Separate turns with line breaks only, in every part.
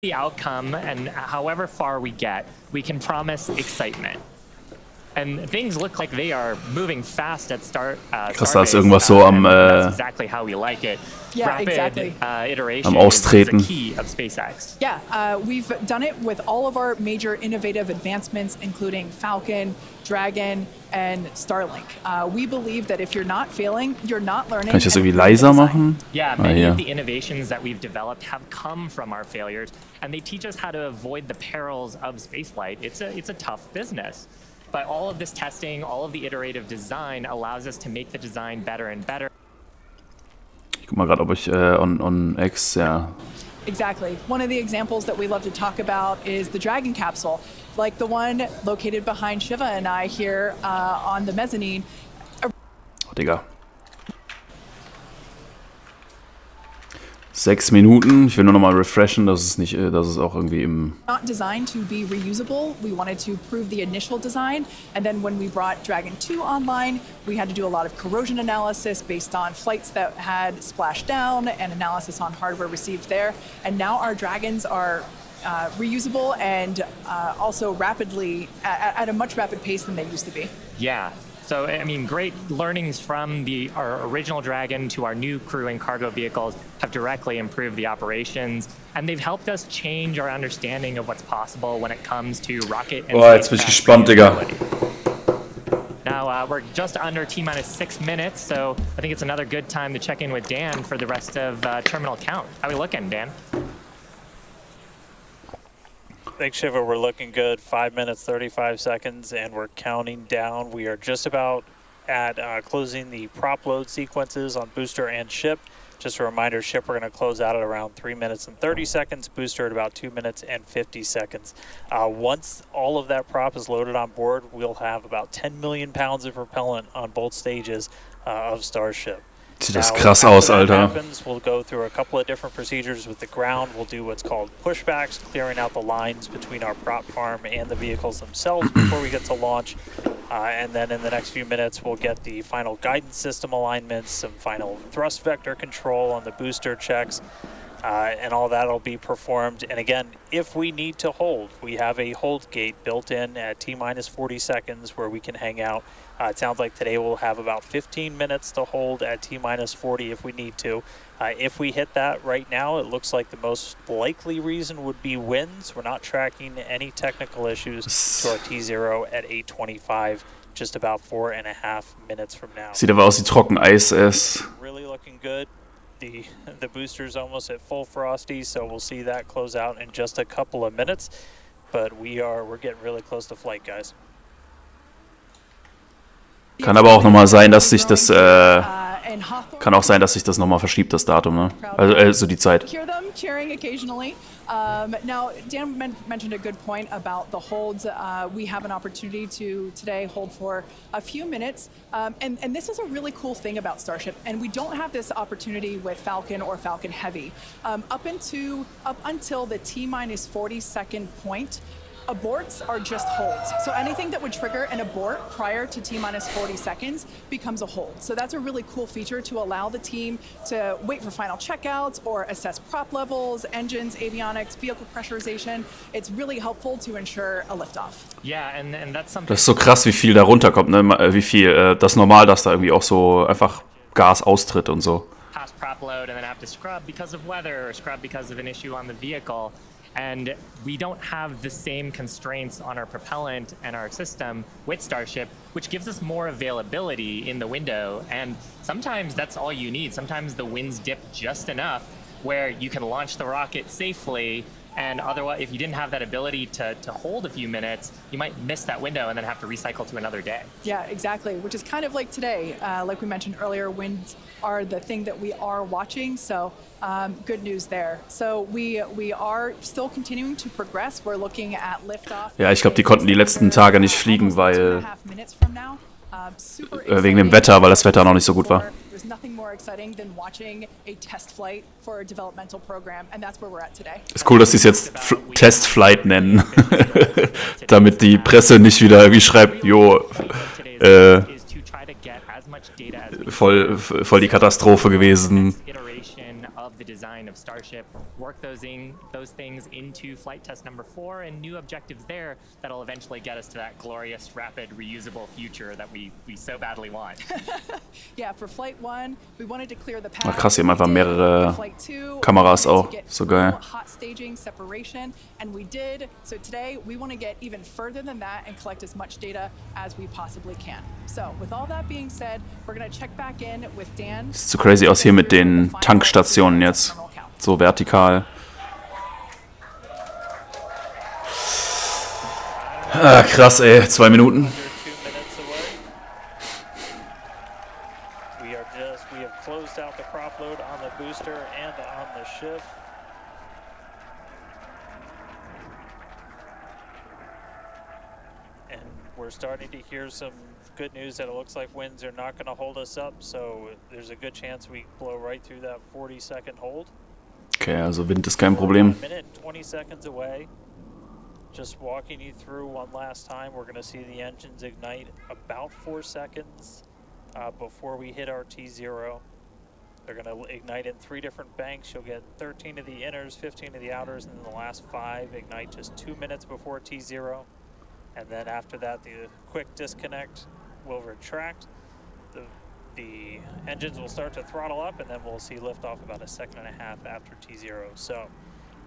the outcome and however far we get, we can promise excitement. And things look like they are moving fast at
Krass, da ist irgendwas so am,
that's exactly how we like it.
Yeah,
Rapid
exactly.
Iteration
am Austreten.
is the key of SpaceX.
Yeah, we've done it with all of our major innovative advancements, including Falcon, Dragon, and Starlink. We believe that if you're not failing, you're not learning.
Kann ich das irgendwie leiser machen?
Yeah, many of the innovations that we've developed have come from our failures, and they teach us how to avoid the perils of spaceflight. It's a tough business. But all of this testing, all of the iterative design allows us to make the design better and better.
Ich guck mal gerade, ob ich on X, ja.
Exactly. One of the examples that we love to talk about is the Dragon capsule, like the one located behind Shiva and I here on the mezzanine.
Oh, Digga. 6 Minuten. Ich will nur noch mal refreshen, dass es auch irgendwie im...
Not designed to be reusable. We wanted to prove the initial design, and then when we brought Dragon 2 online, we had to do a lot of corrosion analysis based on flights that had splashed down and analysis on hardware received there. And now our Dragons are reusable and also rapidly at a much rapid pace than they used to be.
Yeah. So, I mean, great learnings from our original Dragon to our new crew and cargo vehicles have directly improved the operations, and they've helped us change our understanding of what's possible when it comes to rocket and
jetzt bin ich gespannt, Digga.
Now, we're just under T-minus 6 minutes, so I think it's another good time to check in with Dan for the rest of terminal count. How are we looking, Dan?
Thanks, Shiva. We're looking good. 5 minutes, 35 seconds, and we're counting down. We are just about at closing the prop load sequences on booster and ship. Just a reminder, ship we're going to close out at around 3 minutes and 30 seconds, booster at about 2 minutes and 50 seconds. Once all of that prop is loaded on board, we'll have about 10 million pounds of propellant on both stages of Starship.
Sieht das krass aus, Alter.
We'll go through a couple of different procedures with the ground. We'll do what's called pushbacks, clearing out the lines between our prop farm and the vehicles themselves before we get to launch. And then in the next few minutes, we'll get the final guidance system alignments, some final thrust vector control on the booster checks, and all that'll be performed. And again, if we need to hold, we have a hold gate built in at T-minus 40 seconds where we can hang out. It sounds like today we'll have about 15 minutes to hold at T-minus 40 if we need to. If we hit that right now, it looks like the most likely reason would be winds. We're not tracking any technical issues to our T0 at 8:25, just about 4.5 minutes from now.
Sieht aber aus wie Trockeneis ist.
Really looking good. The booster's almost at full frosty, so we'll see that close out in just a couple of minutes. But we're getting really close to flight, guys.
Kann aber auch nochmal sein, dass sich das nochmal verschiebt, das Datum, ne? Also die Zeit.
Hear them cheering occasionally. Now, Dan mentioned a good point about the holds. We have an opportunity to today hold for a few minutes, and this is a really cool thing about Starship, and we don't have this opportunity with Falcon or Falcon Heavy. Up until the T-minus 40-second point, aborts are just holds. So anything that would trigger an abort prior to T-minus 40 seconds becomes a hold. So that's a really cool feature to allow the team to wait for final checkouts or assess prop levels, engines, avionics, vehicle pressurization. It's really helpful to ensure a liftoff.
Yeah, and that's something.
Das ist so krass, wie viel da runterkommt, ne? Wie viel, das ist normal, dass da irgendwie auch so einfach Gas austritt und so.
Pass prop load and then have to scrub because of weather or scrub because of an issue on the vehicle. And we don't have the same constraints on our propellant and our system with Starship, which gives us more availability in the window. And sometimes that's all you need. Sometimes the winds dip just enough where you can launch the rocket safely. And otherwise, if you didn't have that ability to hold a few minutes, you might miss that window and then have to recycle to another day.
Yeah, exactly, which is kind of like today. Like we mentioned earlier, winds are the thing that we are watching, so good news there. So we are still continuing to progress. We're looking at liftoff.
Ja, ich glaube, die konnten die letzten Tage nicht fliegen, weil wegen dem Wetter, weil das Wetter noch nicht so gut war.
There's nothing more exciting than watching a test flight for a developmental program, and that's where we're at today.
Ist cool, dass sie es jetzt Testflight nennen, damit die Presse nicht wieder irgendwie schreibt, jo, voll die Katastrophe gewesen.
the design of Starship, work those things into flight test number 4 and new objectives there that'll eventually get us to that glorious, rapid, reusable future that we so badly want.
Yeah, for Flight 1, we wanted to clear the path.
Ach krass, hier haben einfach mehrere
Flight 2,
Kameras
we wanted
auch.
to get
So geil.
full hot staging separation, and we did. So today, we want to get even further than that and collect as much data as we possibly can. So, with all that being said, we're going to check back in with Dan.
Sieht so crazy aus hier mit den Tankstationen jetzt. So vertikal. Ah, krass, ey. 2 Minuten.
Under 2 minutes away. We have closed out the prop load on the booster and on the ship. And we're starting to hear some good news that it looks like winds are not going to hold us up, so there's a good chance we blow right through that 40-second hold.
Okay, also Wind ist kein Problem.
A minute and 20 seconds away. Just walking you through one last time, we're going to see the engines ignite about 4 seconds before we hit our T0. They're going to ignite in 3 different banks. You'll get 13 of the inners, 15 of the outers, and then the last 5 ignite just 2 minutes before T0. And then after that, the quick disconnect will retract. The engines will start to throttle up, and then we'll see liftoff about 1.5 seconds after T0. So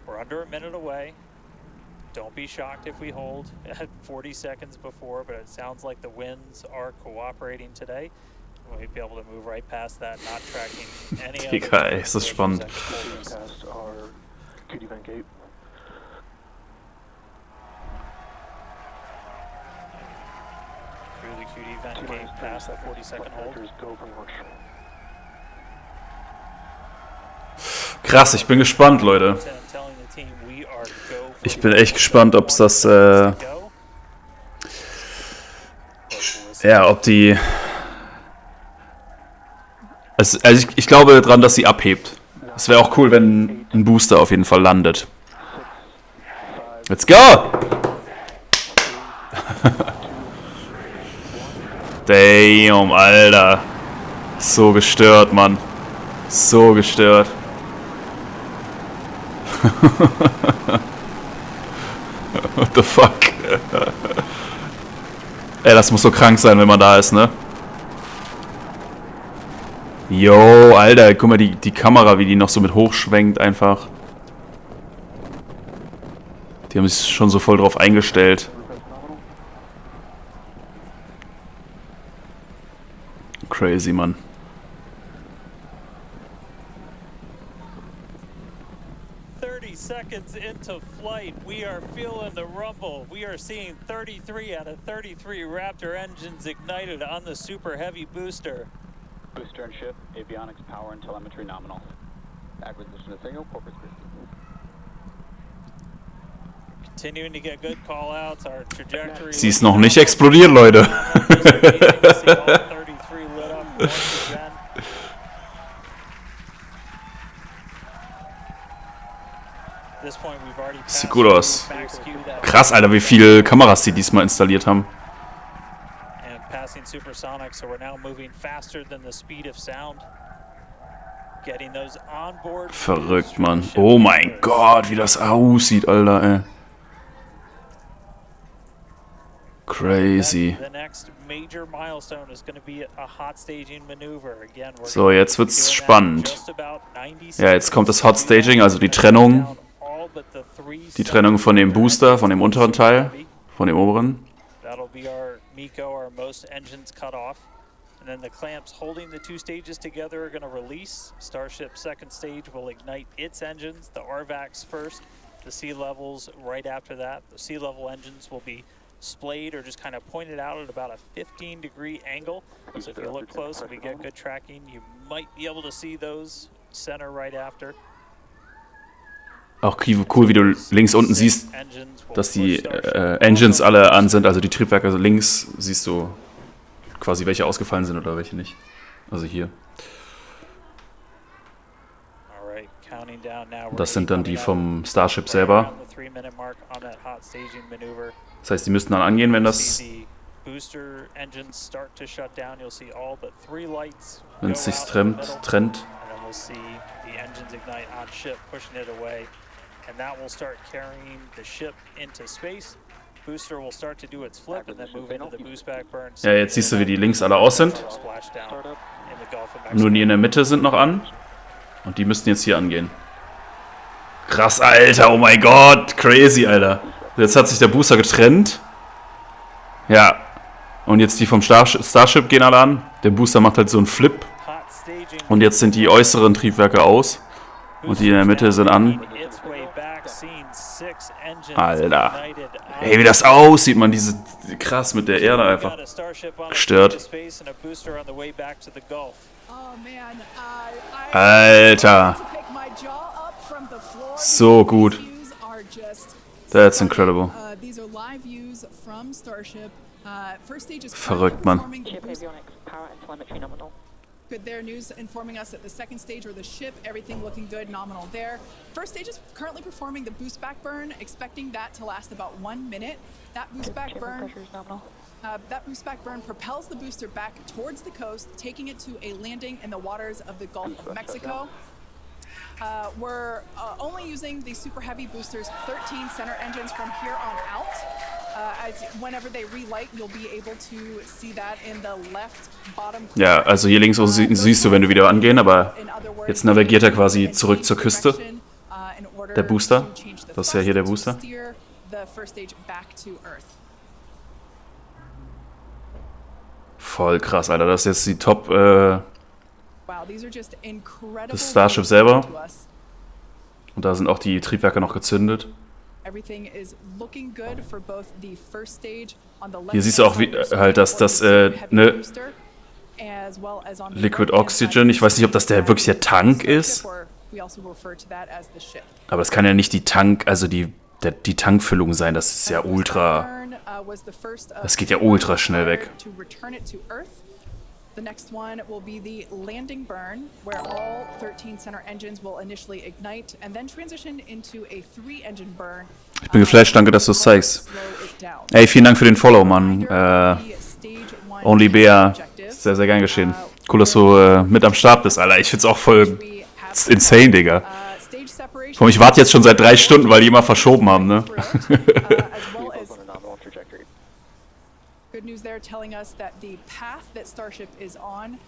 we're under a minute away. Don't be shocked if we hold at 40 seconds before, but it sounds like the winds are cooperating today. We'll be able to move right past that, not tracking any
Digga, ey, ist das spannend.
Past our QD vent gate.
Through the QD vent gate past that 40-second hold.
Go for launch.
Krass, ich bin gespannt, Leute.
Telling the team we are go for
Ich bin echt gespannt, ob es das, ja, ob die... Also ich glaube dran, dass sie abhebt. Es wäre auch cool, wenn ein Booster auf jeden Fall landet. Let's go! Damn, Alter. So gestört, Mann. So gestört. What the fuck? Ey, das muss so krank sein, wenn man da ist, ne? Yo, Alter, guck mal, die Kamera, wie die noch so mit hochschwenkt einfach. Die haben sich schon so voll drauf eingestellt. Crazy, Mann.
Seconds into flight, we are feeling the rumble. We are seeing 33 out of 33 Raptor engines ignited on the super heavy booster.
Booster and ship, avionics, power and telemetry nominal. Acquisition of signal, corporate
Continuing to get good call outs. Our trajectory.
Sie ist noch nicht explodiert, Leute. Sieht gut aus. Krass, Alter, wie viele Kameras die diesmal installiert haben. Verrückt, Mann. Oh mein Gott, wie das aussieht, Alter, ey. Crazy. So, jetzt wird's spannend. Ja, jetzt kommt das Hot Staging, also die Trennung. Die Trennung von dem Booster, von dem unteren Teil, von dem oberen.
And then the clamps holding the 2 stages together are going to release. Starship second stage will ignite its engines, the RVACs first, the sea levels right after that. The sea level engines will be splayed or just kind of pointed out at about a 15-degree angle. So if you look close and we get good tracking, you might be able to see those center right after.
Auch cool, wie du links unten siehst, dass die Engines alle an sind, also die Triebwerke. Also links siehst du quasi, welche ausgefallen sind oder welche nicht. Also hier. Das sind dann die vom Starship selber. Das heißt, die müssten dann angehen, wenn das... Wenn es sich trennt.
you'll see the engines ignite on ship, pushing it away, and that will start carrying the ship into space. Booster will start to do its flip and then move into the boost back burn.
Ja, jetzt siehst du, wie die links alle aus sind. Nur die in der Mitte sind noch an. Und die müssten jetzt hier angehen. Krass, Alter, oh mein Gott, crazy, Alter. Jetzt hat sich der Booster getrennt. Ja. Und jetzt die vom Starship gehen alle an. Der Booster macht halt so einen Flip. Und jetzt sind die äußeren Triebwerke aus. Und die in der Mitte sind an. Alter. Ey, wie das aussieht, man. Diese krass mit der Erde einfach gestört. Alter. So gut. That's incredible. Verrückt, Mann.
Good there. News informing us that the second stage, or the ship, everything looking good, nominal there. First stage is currently performing the boost back burn, expecting that to last about 1 minute. That boost back burn propels the booster back towards the coast, taking it to a landing in the waters of the Gulf of Mexico. We're only using the super heavy boosters 13 center engines from here on out. As whenever they relight, you'll be able to see that in the left bottom corner.
Ja, also hier links siehst du, wenn du wieder angehen, aber jetzt navigiert er quasi zurück zur Küste. Der Booster. Das ist ja hier der Booster. Voll krass, Alter. Das ist jetzt die Top, das Starship selber. Und da sind auch die Triebwerke noch gezündet. Hier siehst du auch, wie, halt, dass das, ne, Liquid Oxygen, ich weiß nicht, ob das wirklich der Tank ist. Aber das kann ja nicht die die Tankfüllung sein, das ist ja ultra, das geht ja ultra schnell weg.
The next one will be the landing burn, where all 13 center engines will initially ignite and then transition into a 3-engine burn.
Ich bin geflasht, danke, dass du es zeigst. Ey, vielen Dank für den Follow, Mann. Only Bear, sehr, sehr gern geschehen. Cool, dass du mit am Start bist, Alter. Ich find's auch voll insane, Digga. Ich warte jetzt schon seit 3 Stunden, weil die immer verschoben haben, ne?
Good news there telling us that the path that Starship is on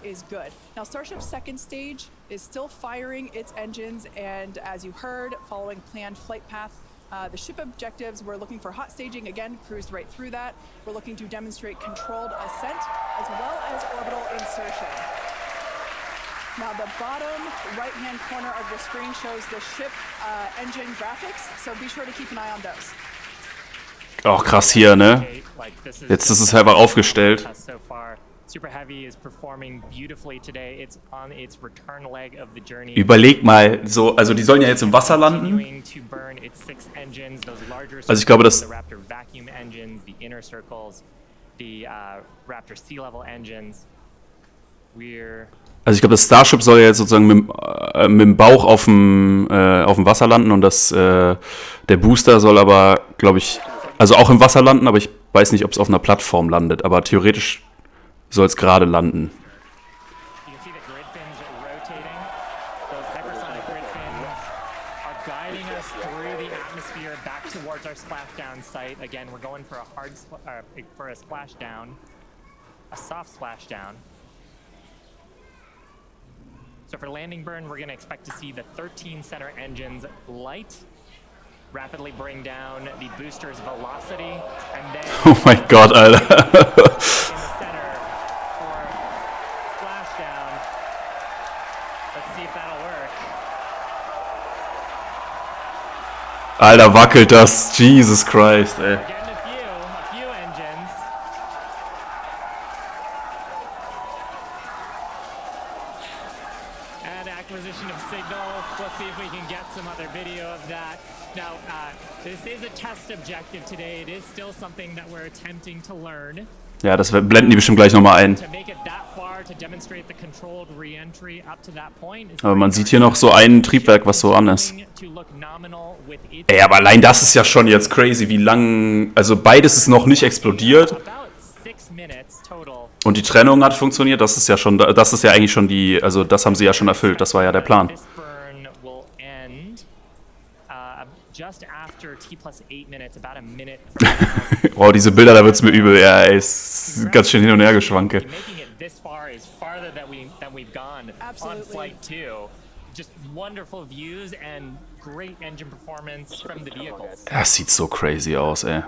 is good. Now Starship's second stage is still firing its engines, and as you heard, following planned flight path, the ship objectives, we're looking for hot staging, again, cruised right through that. We're looking to demonstrate controlled ascent as well as orbital insertion. Now the bottom right-hand corner of the screen shows the ship engine graphics, so be sure to keep an eye on those.
Auch krass hier, ne? Jetzt ist es einfach aufgestellt. Überleg mal, so, also die sollen ja jetzt im Wasser landen. Also ich glaube, das... Also ich glaube, das Starship soll ja jetzt sozusagen mit dem Bauch auf dem Wasser landen und der Booster soll aber, glaube ich, also auch im Wasser landen, aber ich weiß nicht, ob es auf einer Plattform landet, aber theoretisch soll es gerade landen.
So for landing burn, we're going to expect to see the 13 center engines light, rapidly bring down the booster's velocity, and then
oh my God, Alter.
in the center for splashdown. Let's see if that'll work.
Alter, wackelt das. Jesus Christ, ey.
Again, a few engines. And acquisition of signal. Let's see if we can get some other video of that. Now, this is a test objective today. It is still something that we're attempting to learn.
Ja, das blenden die bestimmt gleich nochmal ein. Aber man sieht hier noch so ein Triebwerk, was so an ist. Ey, aber allein das ist ja schon jetzt crazy, wie lang... Also beides ist noch nicht explodiert. Und die Trennung hat funktioniert, das ist ja schon, das ist ja eigentlich schon die, also das haben sie ja schon erfüllt, das war ja der Plan.
This burn will end just after T+8 minutes, about a minute from now.
Wow, diese Bilder, da wird's mir übel, ja, ey, ist ganz schön hin und her geschwanke.
Making it this far is farther than we've gone
Absolutely.
on flight 2. Just wonderful views and great engine performance from the vehicles.
Das sieht so crazy aus, ey.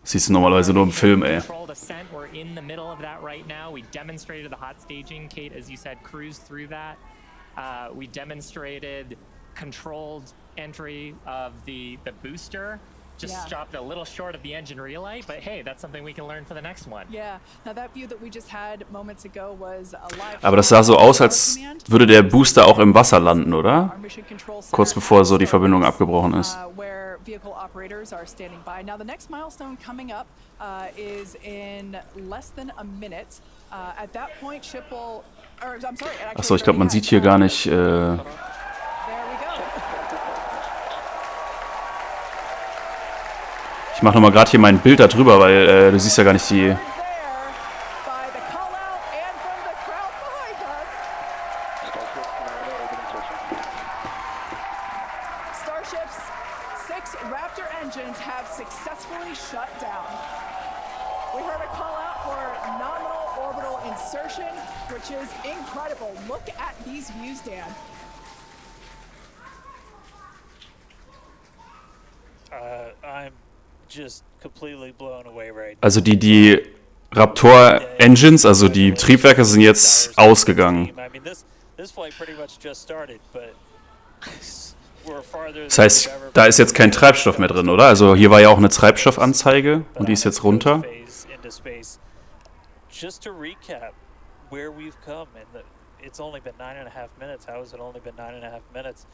Siehst du normalerweise nur im Film, ey.
Controlled ascent, we're in the middle of that right now. We demonstrated the hot staging. Kate, as you said, cruised through that. We demonstrated controlled entry of the booster. Just
Yeah.
stopped a little short of the engine relight, but hey, that's something we can learn for the next one.
Yeah. Now that view that we just had moments ago was a live.
Aber das sah so aus, als würde der Booster auch im Wasser landen, oder?
Our mission control center
Kurz bevor so die
at
Verbindung
SpaceX,
abgebrochen ist.
Where vehicle operators are standing by. Now the next milestone coming up is in less than a minute. At that point, ship will. Or, I'm sorry. it actually
Achso, ich glaube, man
already
sieht hier gar
has,
nicht.
There we go.
Ich mache nochmal gerade hier mein Bild da drüber, weil du siehst ja gar nicht die.
There by the call out and from the crowd behind us. Starship's 6 Raptor engines have successfully shut down. We heard a call out for nominal orbital insertion, which is incredible. Look at these views, Dan.
I'm just completely blown away right now.
Also die Raptor Engines, also die Triebwerke sind jetzt ausgegangen.
I mean, this flight pretty much just started, but we're farther
Das heißt, da ist jetzt kein Treibstoff mehr drin, oder? Also hier war ja auch eine Treibstoffanzeige und die ist jetzt runter.
into space. Just to recap where we've come, and it's only been 9.5 minutes. How has it only been 9.5 minutes?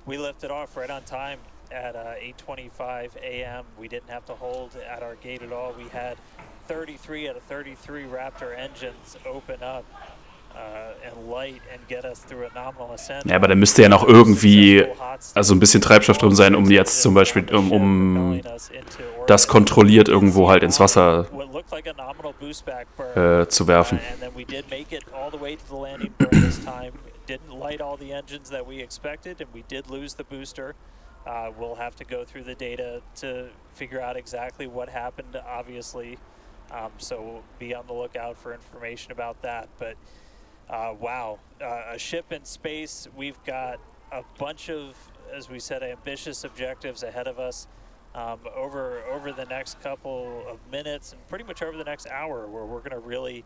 We lifted off right on time at 8:25 a.m. We didn't have to hold at our gate at all. We had 33 out of 33 Raptor engines open up and light and get us through a nominal ascent.
Ja, aber da müsste ja noch irgendwie, also ein bisschen Treibstoff drin sein, um jetzt zum Beispiel, um das kontrolliert irgendwo halt ins Wasser zu werfen.
And then we did make it all the way to the landing burn this time. Didn't light all the engines that we expected, and we did lose the booster. We'll have to go through the data to figure out exactly what happened, obviously. So be on the lookout for information about that. But wow, a ship in space. We've got a bunch of, as we said, ambitious objectives ahead of us over the next couple of minutes and pretty much over the next hour, where we're going to really.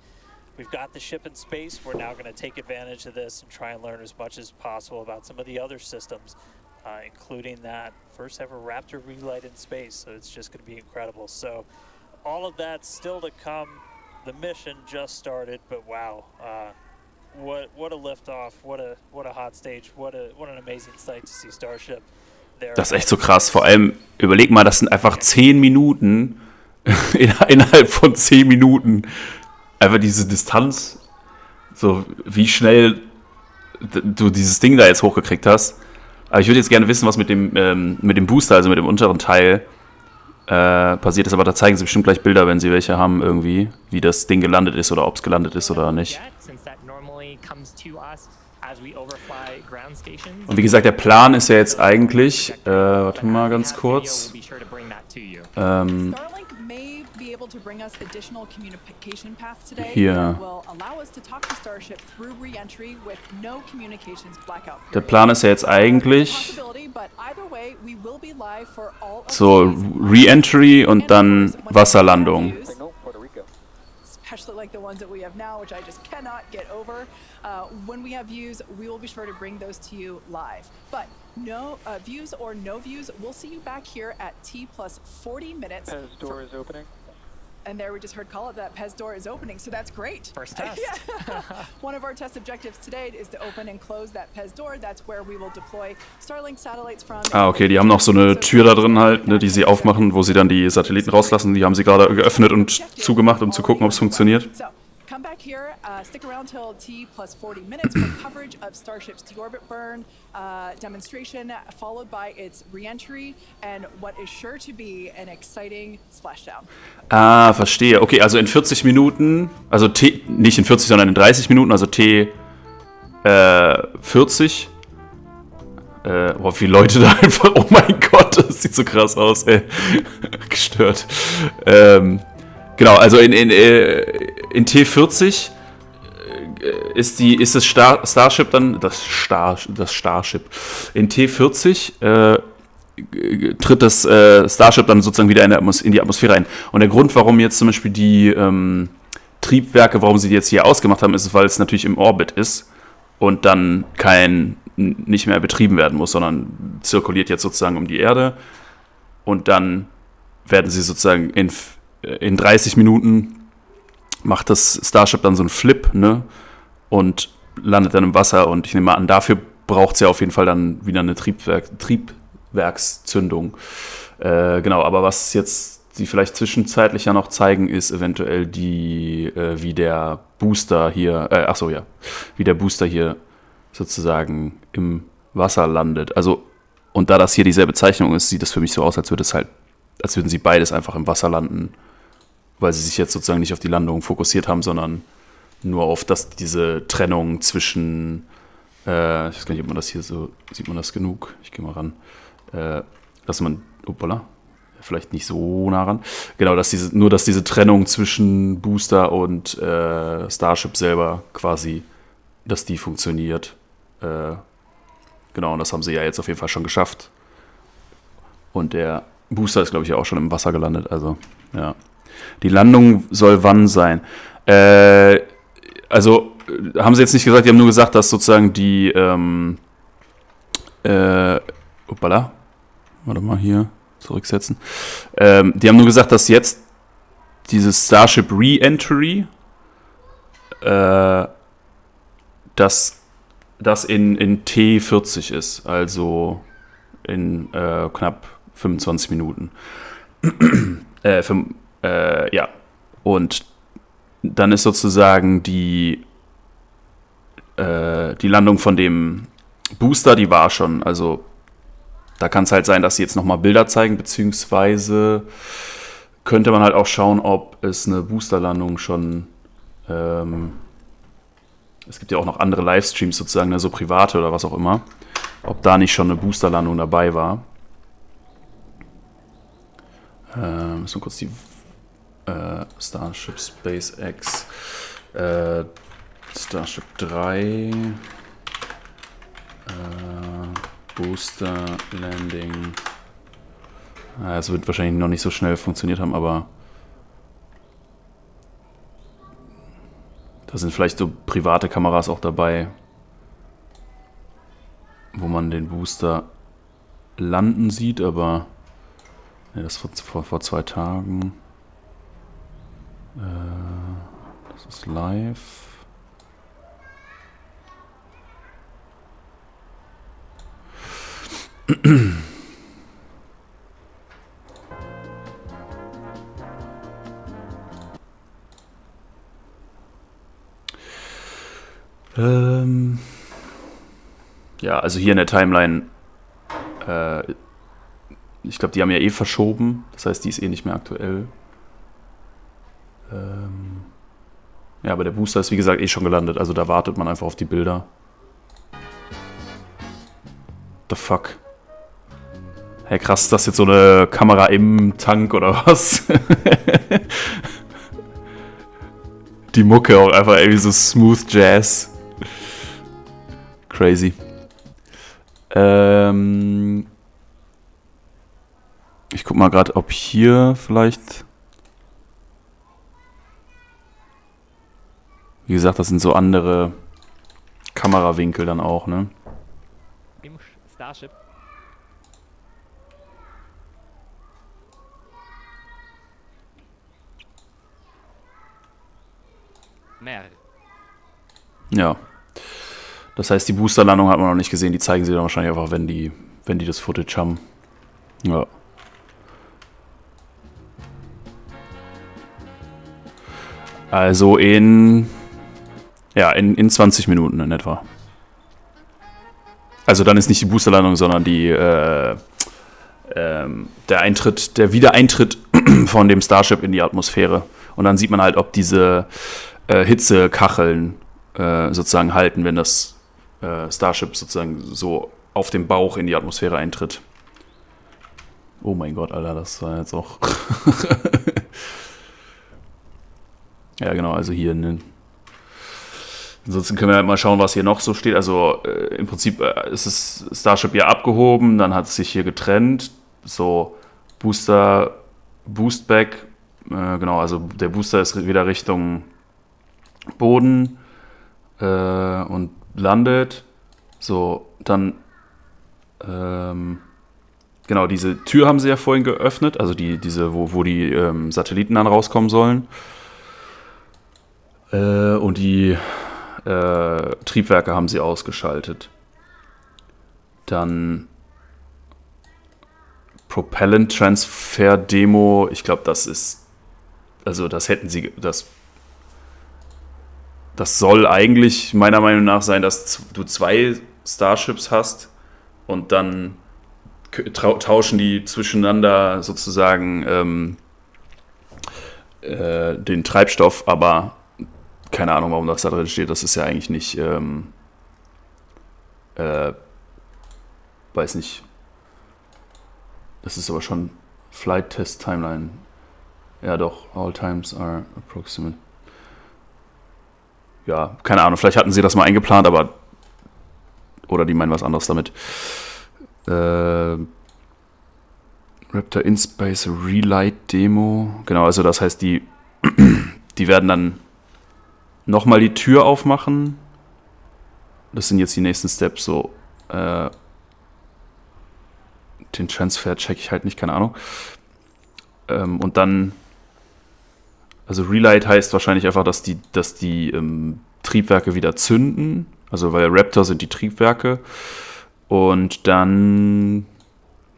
We've got the ship in space. We're now going to take advantage of this and try and learn as much as possible about some of the other systems, including that first ever Raptor relight in space. So it's just going to be incredible. So all of that's still to come. The mission just started, but wow, what a liftoff! What a hot stage! What an amazing sight to see Starship there.
Das ist echt so krass. Vor allem, überleg mal, das sind einfach 10 Minuten, innerhalb von 10 Minuten. Einfach diese Distanz, so wie schnell du dieses Ding da jetzt hochgekriegt hast. Aber ich würde jetzt gerne wissen, was mit dem Booster, also mit dem unteren Teil, passiert ist. Aber da zeigen sie bestimmt gleich Bilder, wenn sie welche haben irgendwie, wie das Ding gelandet ist oder ob es gelandet ist oder nicht. Und wie gesagt, der Plan ist ja jetzt eigentlich, warte mal ganz kurz. Hier. Der Plan ist ja jetzt eigentlich so Re-Entry und dann Wasserlandung.
Especially like the ones that we have now, which I just cannot get over. When we have views, we will be sure to bring those to you live. But no views or no views, we'll see you back here at T plus 40 minutes.
Pez door is opening.
And there we just heard call it that Pez door is opening, so that's great.
First test.
Yeah. One of our test objectives today is to open and close that Pez door. That's where we will deploy Starlink satellites from.
Ah, okay, die haben noch so eine Tür da drin halt, ne, die sie aufmachen, wo sie dann die Satelliten rauslassen. Die haben sie gerade geöffnet und zugemacht, um zu gucken, ob es funktioniert.
So, come back here, stick around till T plus 40 minutes for coverage of Starship's deorbit burn demonstration, followed by its re-entry and what is sure to be an exciting splashdown.
Ah, verstehe. Okay, also in 40 Minuten, also T, nicht in 40, sondern in 30 Minuten, also T 40. Boah, wie viele Leute da einfach, oh mein Gott, das sieht so krass aus, ey. Gestört. Genau, also in T40 ist das Starship dann, das Starship. In T40 tritt das Starship dann sozusagen wieder in die Atmosphäre ein. Und der Grund, warum jetzt zum Beispiel die Triebwerke, warum sie die jetzt hier ausgemacht haben, ist, weil es natürlich im Orbit ist und dann nicht mehr betrieben werden muss, sondern zirkuliert jetzt sozusagen um die Erde und dann werden sie sozusagen in 30 Minuten macht das Starship dann so einen Flip, ne, und landet dann im Wasser und ich nehme mal an, dafür braucht es ja auf jeden Fall dann wieder eine Triebwerkszündung. Genau, aber was jetzt sie vielleicht zwischenzeitlich ja noch zeigen, ist eventuell wie der Booster hier, wie der Booster hier sozusagen im Wasser landet. Also, und da das hier dieselbe Zeichnung ist, sieht es für mich so aus, als würden sie beides einfach im Wasser landen, weil sie sich jetzt sozusagen nicht auf die Landung fokussiert haben, sondern nur auf diese Trennung zwischen, ich weiß gar nicht, ob man das hier so, sieht man das genug? Ich gehe mal ran. Dass man, hoppala, vielleicht nicht so nah ran. Genau, dass diese Trennung zwischen Booster und Starship selber quasi, dass die funktioniert. Genau, und das haben sie ja jetzt auf jeden Fall schon geschafft. Und der Booster ist, glaube ich, ja auch schon im Wasser gelandet. Also, ja. Die Landung soll wann sein? Also, haben sie jetzt nicht gesagt, die haben nur gesagt, dass sozusagen die, hoppala, warte mal hier, zurücksetzen. Die haben nur gesagt, dass jetzt dieses Starship Re-Entry, dass das in T40 ist, also in knapp 25 Minuten. Ja. Und dann ist sozusagen die Landung von dem Booster, die war schon, also da kann es halt sein, dass sie jetzt nochmal Bilder zeigen, beziehungsweise könnte man halt auch schauen, ob es eine Boosterlandung schon, es gibt ja auch noch andere Livestreams sozusagen, ne, so private oder was auch immer, ob da nicht schon eine Boosterlandung dabei war. Müssen wir kurz die Starship SpaceX Starship 3 Booster Landing. Es wird wahrscheinlich noch nicht so schnell funktioniert haben, aber da sind vielleicht so private Kameras auch dabei, wo man den Booster landen sieht, aber ne, das vor 2 Tagen. Das ist live. Ja, also hier in der Timeline, ich glaube, die haben ja eh verschoben, das heißt, die ist eh nicht mehr aktuell. Ja, aber der Booster ist wie gesagt eh schon gelandet, also da wartet man einfach auf die Bilder. The fuck? Hey, krass, ist das jetzt so eine Kamera im Tank oder was? Die Mucke auch einfach irgendwie so smooth Jazz. Crazy. Ich guck mal gerade, ob hier vielleicht... Wie gesagt, das sind so andere Kamerawinkel dann auch, ne?
Im Starship. Mehr.
Ja. Das heißt, die Boosterlandung hat man noch nicht gesehen. Die zeigen sie dann wahrscheinlich einfach, wenn die das Footage haben. Ja. Also in 20 Minuten in etwa. Also dann ist nicht die Boosterlandung, sondern der Wiedereintritt von dem Starship in die Atmosphäre. Und dann sieht man halt, ob diese Hitzekacheln sozusagen halten, wenn das Starship sozusagen so auf dem Bauch in die Atmosphäre eintritt. Oh mein Gott, Alter, das war jetzt auch... Ja, genau, also hier... Ansonsten können wir halt mal schauen, was hier noch so steht. Also im Prinzip ist das Starship ja abgehoben, dann hat es sich hier getrennt. So, Boostback, genau, also der Booster ist wieder Richtung Boden und landet. So, dann, genau, diese Tür haben sie ja vorhin geöffnet, also wo die Satelliten dann rauskommen sollen. Und die Triebwerke haben sie ausgeschaltet. Dann Propellant Transfer Demo, ich glaube, das soll eigentlich meiner Meinung nach sein, dass du 2 Starships hast und dann tauschen die zwischeneinander sozusagen den Treibstoff, aber keine Ahnung, warum das da drin steht. Das ist ja eigentlich nicht, weiß nicht. Das ist aber schon Flight Test Timeline. Ja doch, all times are approximate. Ja, keine Ahnung, vielleicht hatten sie das mal eingeplant, aber oder die meinen was anderes damit. Raptor in Space Relight Demo. Genau, also das heißt, die werden dann nochmal die Tür aufmachen. Das sind jetzt die nächsten Steps, so den Transfer check ich halt nicht, keine Ahnung. Und dann, also Relight heißt wahrscheinlich einfach, dass die Triebwerke wieder zünden. Also weil Raptor sind die Triebwerke. Und dann,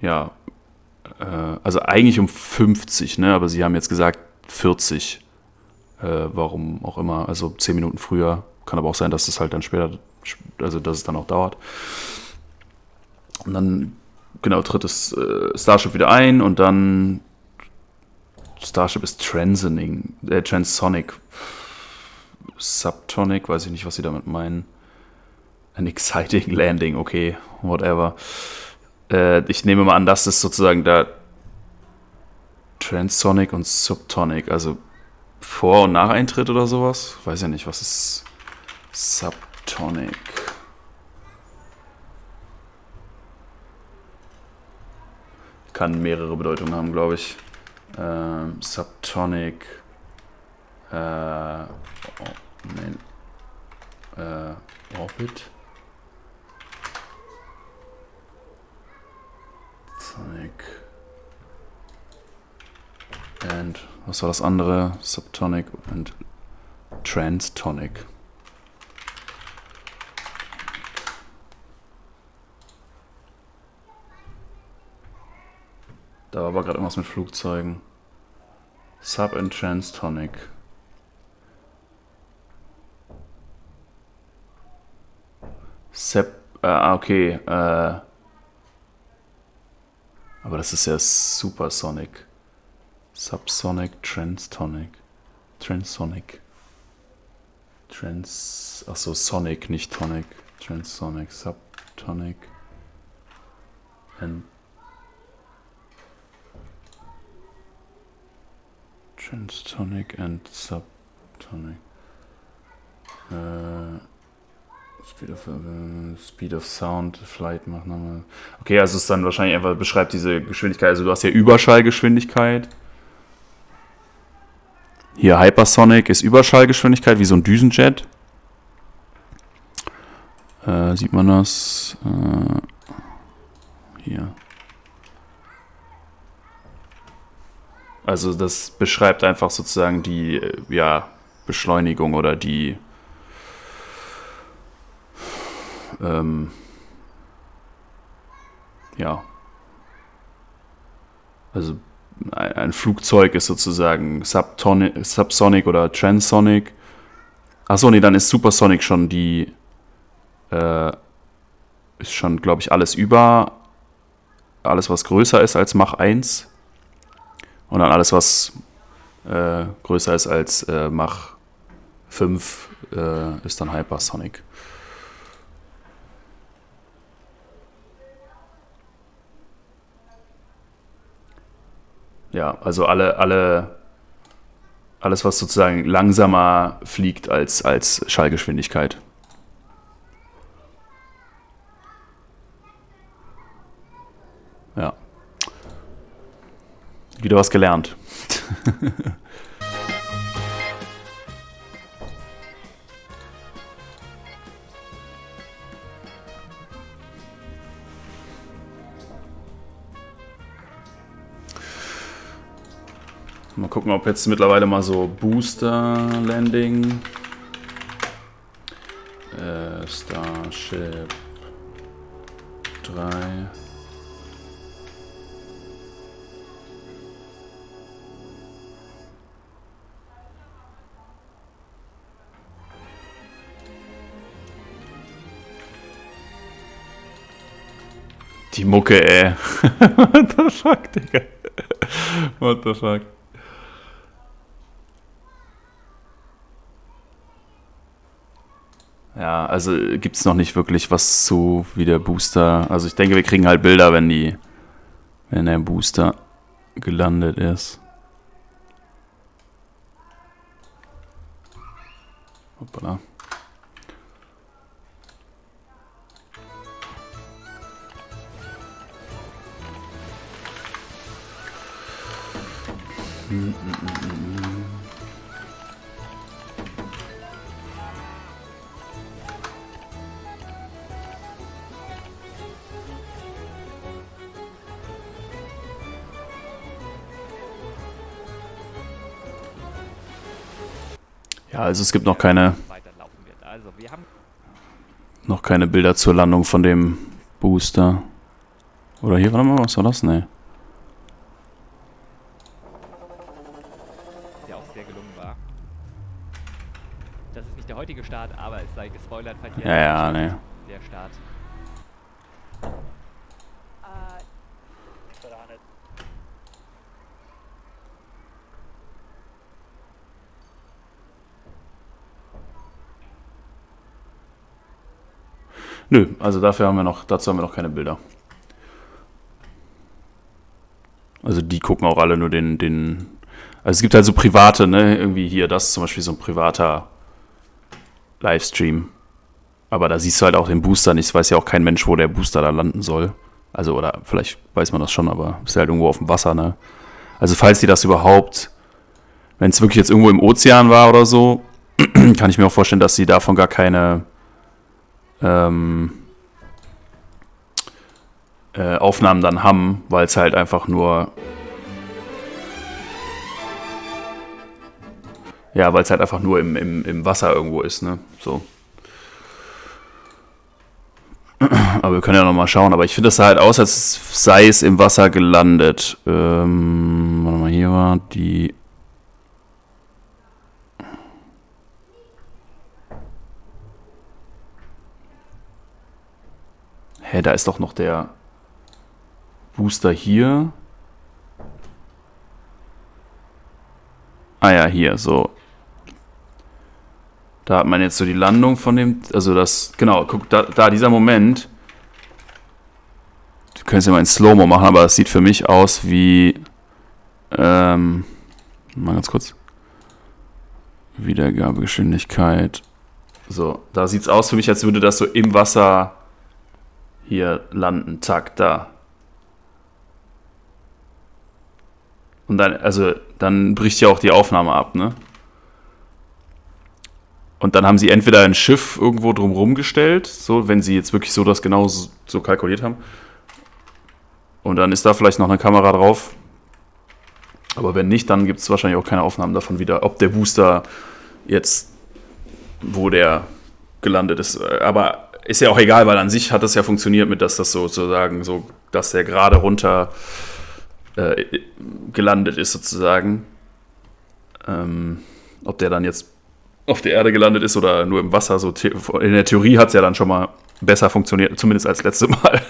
ja, also eigentlich um 50, ne? Aber sie haben jetzt gesagt 40. Warum auch immer, also 10 Minuten früher. Kann aber auch sein, dass es halt dann später, also dass es dann auch dauert. Und dann, genau, tritt das Starship wieder ein und dann Starship ist Transonic. Subtonic, weiß ich nicht, was sie damit meinen. An exciting landing, okay, whatever. Ich nehme mal an, das ist sozusagen da Transonic und Subtonic, also Vor- und Nacheintritt oder sowas. Weiß ja nicht, was ist Subtonic. Kann mehrere Bedeutungen haben, glaube ich. Subtonic. Orbit. Sonic. And was war das andere? Subtonic und Transtonic. Da war aber gerade irgendwas mit Flugzeugen. Sub and Transtonic. Okay. Aber das ist ja Supersonic. Subsonic, Transonic. Achso, Sonic, nicht Tonic. Transonic, Subtonic. And Transtonic and Subtonic. Speed of Sound, Flight, Machname. Okay, also es ist dann wahrscheinlich einfach, beschreibt diese Geschwindigkeit. Also du hast ja Überschallgeschwindigkeit. Hier Hypersonic ist Überschallgeschwindigkeit, wie so ein Düsenjet. Sieht man das? Hier. Also das beschreibt einfach sozusagen die Beschleunigung oder die also ein Flugzeug ist sozusagen Subsonic oder Transonic. Achso, nee, dann ist Supersonic schon ist schon, glaube ich, alles was größer ist als Mach 1. Und dann alles, was größer ist als Mach 5, ist dann Hypersonic. Ja, also alles, was sozusagen langsamer fliegt als Schallgeschwindigkeit. Ja. Wieder was gelernt. Mal gucken, ob jetzt mittlerweile mal so Booster-Landing. Starship 3. Die Mucke, ey. What the fuck, Digga. What the fuck. Ja, also gibt's noch nicht wirklich was zu wie der Booster. Also ich denke, wir kriegen halt Bilder, wenn der Booster gelandet ist. Hoppala. Ja, also es gibt noch keine
weiterlaufen wird. Also wir haben
Bilder zur Landung von dem Booster. Oder hier, warte mal, was war das? Nee.
der auch sehr gelungen war. Das ist nicht der heutige Start, aber es sei gespoilert, falls ihr
Ja, nee.
der Start.
Put on it.
Nö, also dazu haben wir noch keine Bilder. Also die gucken auch alle nur also es gibt halt so private, ne, irgendwie hier, das ist zum Beispiel so ein privater Livestream. Aber da siehst du halt auch den Booster nicht, es weiß ja auch kein Mensch, wo der Booster da landen soll. Also, oder vielleicht weiß man das schon, aber ist halt irgendwo auf dem Wasser, ne. Also falls die das überhaupt, wenn es wirklich jetzt irgendwo im Ozean war oder so, kann ich mir auch vorstellen, dass sie davon gar keine Aufnahmen dann haben, weil es halt einfach nur im Wasser irgendwo ist, ne? So. Aber wir können ja nochmal schauen, aber ich finde, das sah halt aus, als sei es im Wasser gelandet. Warte mal, hier war die. Hä, da ist doch noch der Booster hier. Ah ja, hier, so. Da hat man jetzt so die Landung von dem, also das, genau, guck, da dieser Moment. Du könntest ja mal in Slow-Mo machen, aber das sieht für mich aus wie, mal ganz kurz. Wiedergabegeschwindigkeit. So, da sieht es aus für mich, als würde das so im Wasser hier landen, zack, da. Und dann bricht ja auch die Aufnahme ab, ne? Und dann haben sie entweder ein Schiff irgendwo drumherum gestellt, so, wenn sie jetzt wirklich so das genau so kalkuliert haben. Und dann ist da vielleicht noch eine Kamera drauf. Aber wenn nicht, dann gibt es wahrscheinlich auch keine Aufnahmen davon wieder, ob der Booster jetzt, wo der gelandet ist. Aber ist ja auch egal, weil an sich hat das ja funktioniert, mit dass das sozusagen so, dass der gerade runter gelandet ist sozusagen. Ob der dann jetzt auf der Erde gelandet ist oder nur im Wasser, so in der Theorie hat es ja dann schon mal besser funktioniert, zumindest als letzte Mal.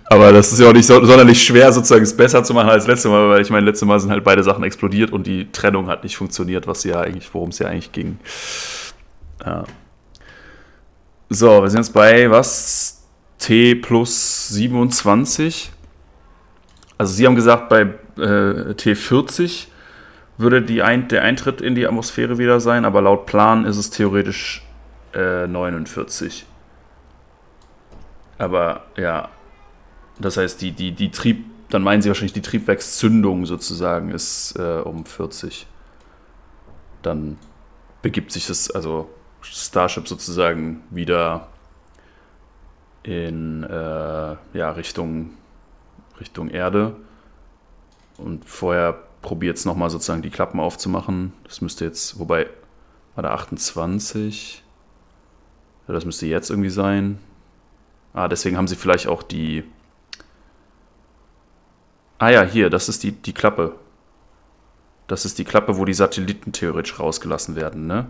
Aber das ist ja auch nicht sonderlich schwer, sozusagen es besser zu machen als letzte Mal, weil ich meine, letzte Mal sind halt beide Sachen explodiert und die Trennung hat nicht funktioniert, worum es ja eigentlich ging. Ja. So, wir sind jetzt bei was? T plus 27. Also Sie haben gesagt, bei T40 würde der Eintritt in die Atmosphäre wieder sein, aber laut Plan ist es theoretisch 49. Aber ja, das heißt, dann meinen Sie wahrscheinlich die Triebwerkszündung sozusagen ist um 40. Dann begibt sich also Starship sozusagen wieder in Richtung Erde. Und vorher probiert es nochmal sozusagen die Klappen aufzumachen. Das müsste jetzt, wobei, war da 28? Ja, das müsste jetzt irgendwie sein. Deswegen haben sie vielleicht auch die... ja, hier, das ist die Klappe. Das ist die Klappe, wo die Satelliten theoretisch rausgelassen werden, ne?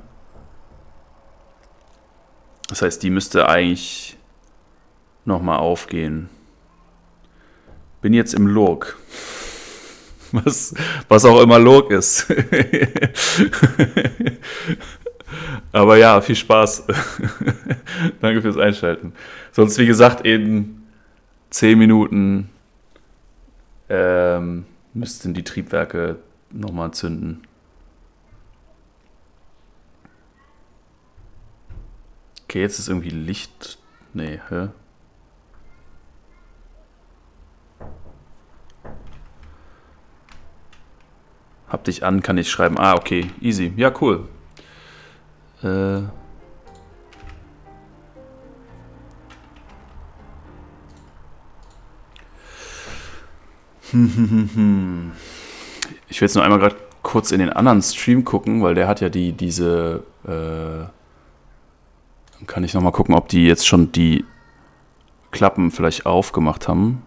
Das heißt, die müsste eigentlich nochmal aufgehen. Bin jetzt im Log. Was auch immer Log ist. Aber ja, viel Spaß. Danke fürs Einschalten. Sonst, wie gesagt, in 10 Minuten müssten die Triebwerke nochmal zünden. Okay, jetzt ist irgendwie Licht. Nee, hä? Hab dich an, kann ich schreiben. Okay, easy. Ja, cool. Ich will jetzt nur einmal gerade kurz in den anderen Stream gucken, weil der hat ja diese. Dann kann ich nochmal gucken, ob die jetzt schon die Klappen vielleicht aufgemacht haben.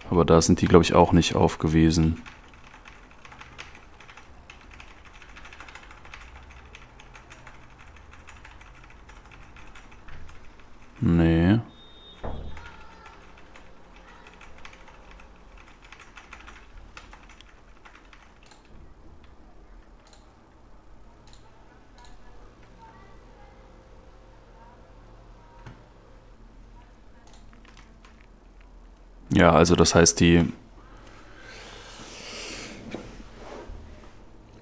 Aber da sind die, glaube ich, auch nicht auf gewesen. Nee. Ja, also das heißt,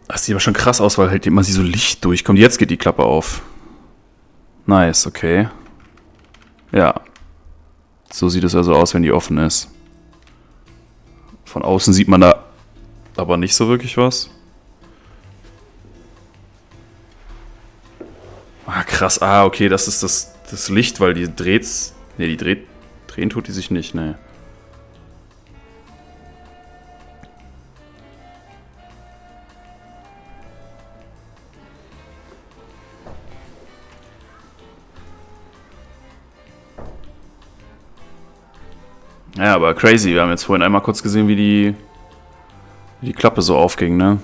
das sieht aber schon krass aus, weil halt immer so Licht durchkommt. Jetzt geht die Klappe auf. Nice, okay. Ja. So sieht es also aus, wenn die offen ist. Von außen sieht man da aber nicht so wirklich was. Krass. Okay, das ist das Licht, weil die dreht's. Ne, drehen tut die sich nicht, ne. Ja, aber crazy. Wir haben jetzt vorhin einmal kurz gesehen, wie die Klappe so aufging, ne?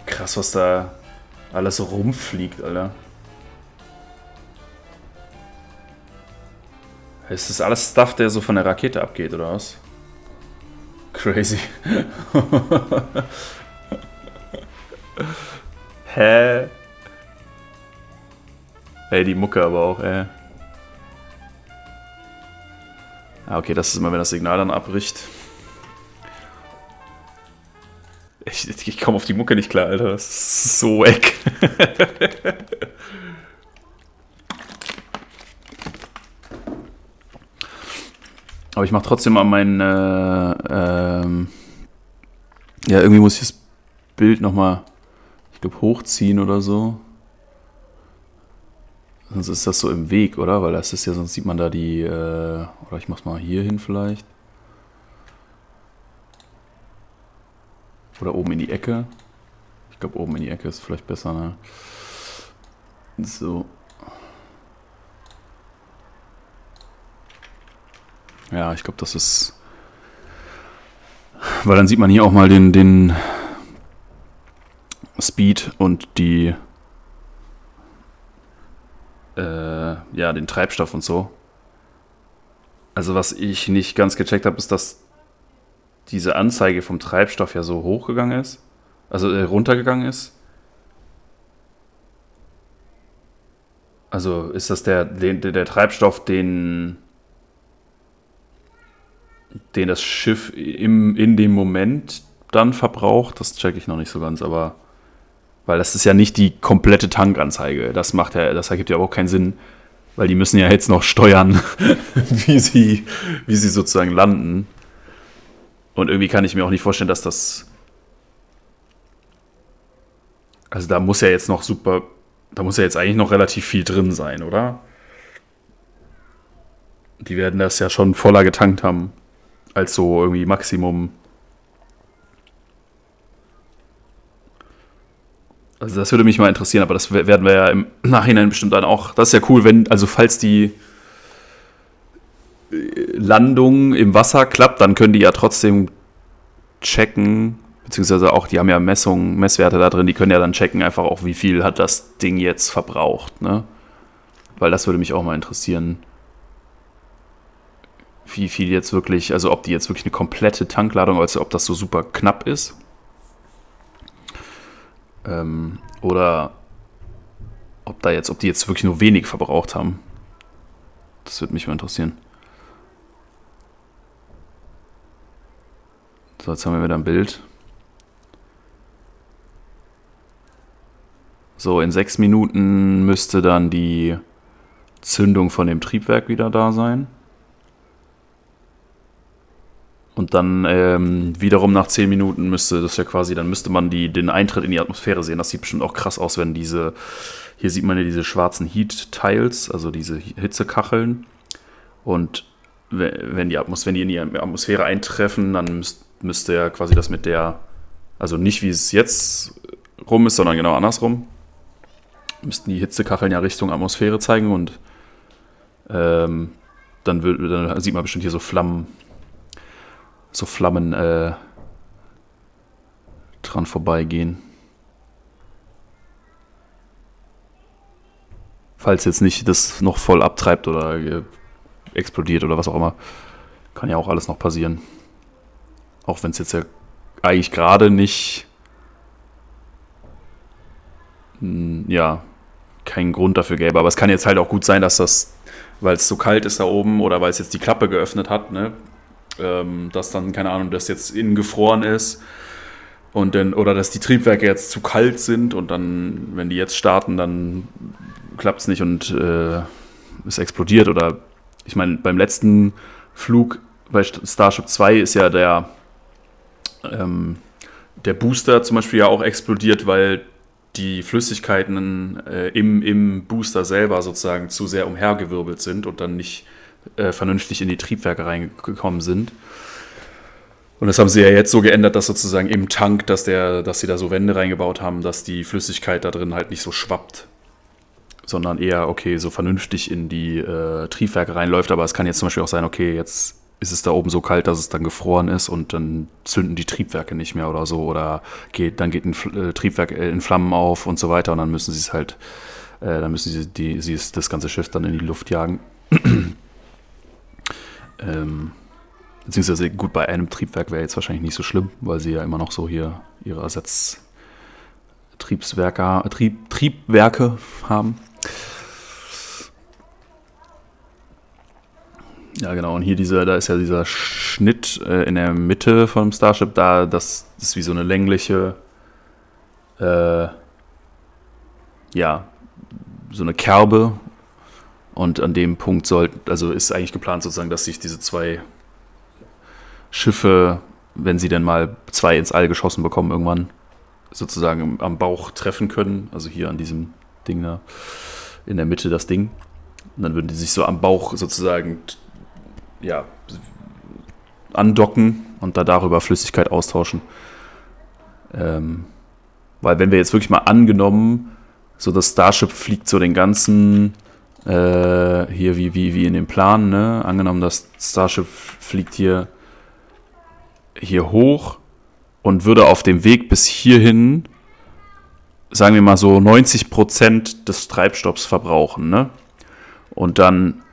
Krass, was da alles so rumfliegt, Alter. Ist das alles Stuff, der so von der Rakete abgeht, oder was? Crazy. Hä? Ey, die Mucke aber auch, ey. Okay, das ist immer, wenn das Signal dann abbricht. Ich komme auf die Mucke nicht klar, Alter. Das ist so wack. Aber ich mache trotzdem mal irgendwie muss ich das Bild nochmal, ich glaube, hochziehen oder so. Sonst ist das so im Weg, oder? Weil das ist ja, sonst sieht man da die, oder ich mach's mal hier hin vielleicht. Oder oben in die Ecke. Ich glaube, oben in die Ecke ist vielleicht besser, ne? So. Ja, ich glaube, das ist... Weil dann sieht man hier auch mal den Speed und die... ja, den Treibstoff und so. Also was ich nicht ganz gecheckt habe, ist, dass diese Anzeige vom Treibstoff ja so hochgegangen ist. Also runtergegangen ist. Also ist das der Treibstoff, den das Schiff in dem Moment dann verbraucht? Das checke ich noch nicht so ganz, aber... Weil das ist ja nicht die komplette Tankanzeige. Das ergibt ja auch keinen Sinn, weil die müssen ja jetzt noch steuern, wie sie sozusagen landen. Und irgendwie kann ich mir auch nicht vorstellen, dass das... Also da muss ja jetzt eigentlich noch relativ viel drin sein, oder? Die werden das ja schon voller getankt haben, als so irgendwie Maximum. Also das würde mich mal interessieren, aber das werden wir ja im Nachhinein bestimmt dann auch. Das ist ja cool, falls die Landung im Wasser klappt, dann können die ja trotzdem checken, beziehungsweise auch, die haben ja Messwerte da drin, die können ja dann checken einfach auch, wie viel hat das Ding jetzt verbraucht, ne? Weil das würde mich auch mal interessieren, wie viel jetzt wirklich, also ob die jetzt wirklich eine komplette Tankladung, also ob das so super knapp ist. Oder ob die jetzt wirklich nur wenig verbraucht haben. Das würde mich mal interessieren. So, jetzt haben wir wieder ein Bild. So, in 6 Minuten müsste dann die Zündung von dem Triebwerk wieder da sein. Und dann wiederum nach 10 Minuten müsste man den Eintritt in die Atmosphäre sehen. Das sieht bestimmt auch krass aus, wenn hier sieht man ja diese schwarzen Heat-Tiles, also diese Hitzekacheln. Und wenn die in die Atmosphäre eintreffen, dann müsste ja quasi das mit also nicht wie es jetzt rum ist, sondern genau andersrum. Müssten die Hitzekacheln ja Richtung Atmosphäre zeigen und dann sieht man bestimmt hier so Flammen dran vorbeigehen. Falls jetzt nicht das noch voll abtreibt oder explodiert oder was auch immer. Kann ja auch alles noch passieren. Auch wenn es jetzt ja eigentlich gerade nicht keinen Grund dafür gäbe. Aber es kann jetzt halt auch gut sein, dass das, weil es so kalt ist da oben oder weil es jetzt die Klappe geöffnet hat, ne? Dass dann, keine Ahnung, das jetzt innen gefroren ist und oder dass die Triebwerke jetzt zu kalt sind und dann, wenn die jetzt starten, dann klappt es nicht und es explodiert. Oder ich meine, beim letzten Flug bei Starship 2 ist ja der Booster zum Beispiel ja auch explodiert, weil die Flüssigkeiten im Booster selber sozusagen zu sehr umhergewirbelt sind und dann nicht vernünftig in die Triebwerke reingekommen sind. Und das haben sie ja jetzt so geändert, dass sozusagen im Tank, dass sie da so Wände reingebaut haben, dass die Flüssigkeit da drin halt nicht so schwappt, sondern eher, okay, so vernünftig in die Triebwerke reinläuft. Aber es kann jetzt zum Beispiel auch sein, okay, jetzt ist es da oben so kalt, dass es dann gefroren ist und dann zünden die Triebwerke nicht mehr oder so. Oder dann geht ein Triebwerk in Flammen auf und so weiter und dann müssen sie es halt, das ganze Schiff dann in die Luft jagen. Beziehungsweise gut, bei einem Triebwerk wäre jetzt wahrscheinlich nicht so schlimm, weil sie ja immer noch so hier ihre Triebwerke haben. Ja, genau, und hier da ist ja dieser Schnitt in der Mitte vom Starship, das ist wie so eine längliche, so eine Kerbe. Und an dem Punkt ist eigentlich geplant sozusagen, dass sich diese 2 Schiffe, wenn sie denn mal 2 ins All geschossen bekommen, irgendwann sozusagen am Bauch treffen können. Also hier an diesem Ding da. in der Mitte das Ding. Und dann würden die sich so am Bauch sozusagen ja, andocken und da darüber Flüssigkeit austauschen. Weil wenn wir jetzt wirklich mal angenommen, so das Starship fliegt so den ganzen, hier wie in dem Plan, ne? Angenommen, das Starship fliegt hier hoch und würde auf dem Weg bis hierhin, sagen wir mal so 90% des Treibstoffs verbrauchen, ne? Und dann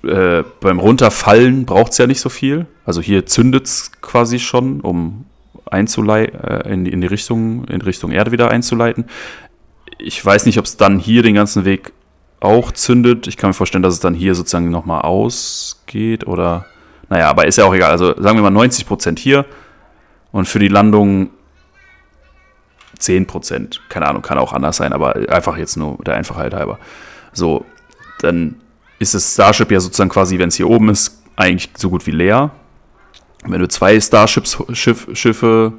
beim Runterfallen braucht es ja nicht so viel. Also hier zündet es quasi schon, um in Richtung Erde wieder einzuleiten. Ich weiß nicht, ob es dann hier den ganzen Weg auch zündet. Ich kann mir vorstellen, dass es dann hier sozusagen nochmal ausgeht oder... Naja, aber ist ja auch egal. Also sagen wir mal 90% hier und für die Landung 10%. Keine Ahnung, kann auch anders sein, aber einfach jetzt nur der Einfachheit halber. So, dann ist das Starship ja sozusagen quasi, wenn es hier oben ist, eigentlich so gut wie leer. Wenn du 2 Starship-Schiffe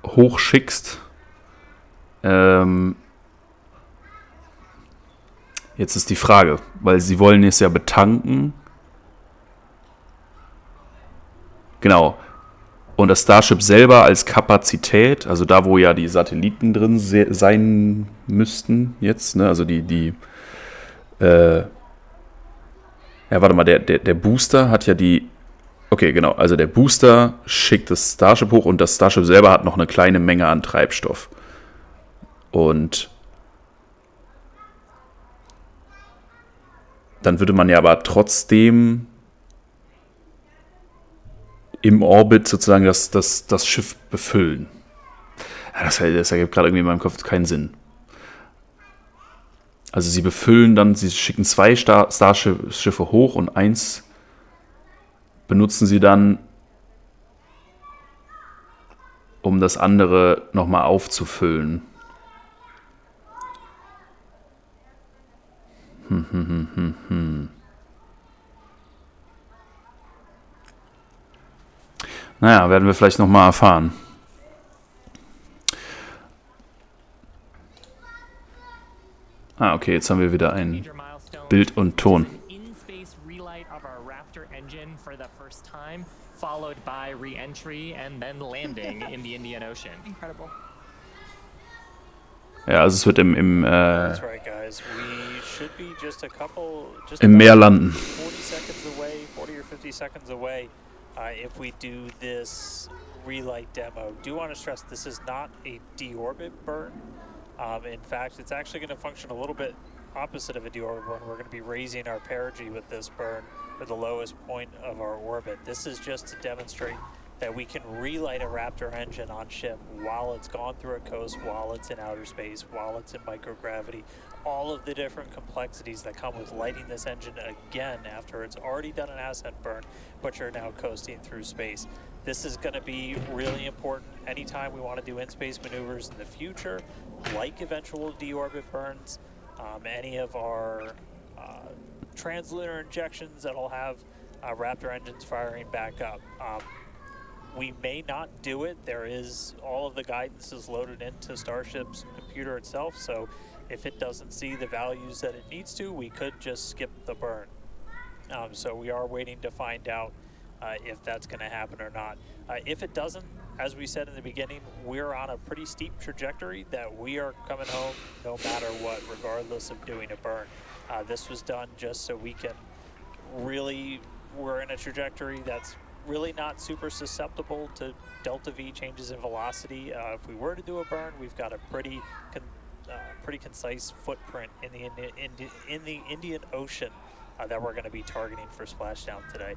hochschickst, jetzt ist die Frage, weil sie wollen es ja betanken. Genau. Und das Starship selber als Kapazität, also da, wo ja die Satelliten drin sein müssten jetzt, ne? Also ja, warte mal, der Booster hat ja die... Okay, genau, also der Booster schickt das Starship hoch und das Starship selber hat noch eine kleine Menge an Treibstoff. Und dann würde man ja aber trotzdem im Orbit sozusagen das Schiff befüllen. Ja, das ergibt gerade irgendwie in meinem Kopf keinen Sinn. Also sie befüllen dann, sie schicken 2 Starschiffe hoch und 1 benutzen sie dann, um das andere nochmal aufzufüllen. Naja, werden wir vielleicht nochmal erfahren. Ah, okay, jetzt haben wir wieder ein Bild und Ton.
Followed by re-entry and then landing in the Indian Ocean.
Incredible.
Ja, also es wird im
That's right, guys. We should be just
im Meer landen.
40 seconds away, 40 or 50 seconds away, if we do this relight demo. Do want to stress this is not a deorbit burn. In fact, it's actually going to function a little bit opposite of a deorbit burn. We're going to be raising our perigee with this burn for the lowest point of our orbit. This is just to demonstrate that we can relight a Raptor engine on ship while it's gone through a coast, while it's in outer space, while it's in microgravity. All of the different complexities that come with lighting this engine again after it's already done an ascent burn, but you're now coasting through space. This is going to be really important anytime we want to do in-space maneuvers in the future, like eventual deorbit burns, any of our translunar injections that'll have Raptor engines firing back up. We may not do it. There is all of the guidance is loaded into Starship's computer itself, so if it doesn't see the values that it needs to, we could just skip the burn. So we are waiting to find out if that's going to happen or not. If it doesn't, as we said in the beginning, we're on a pretty steep trajectory that we are coming home no matter what, regardless of doing a burn. This was done just so we can really, we're in a trajectory that's really not super susceptible to delta V changes in velocity. If we were to do a burn, we've got a pretty concise footprint in the Indian Ocean that we're going to be targeting for splashdown today.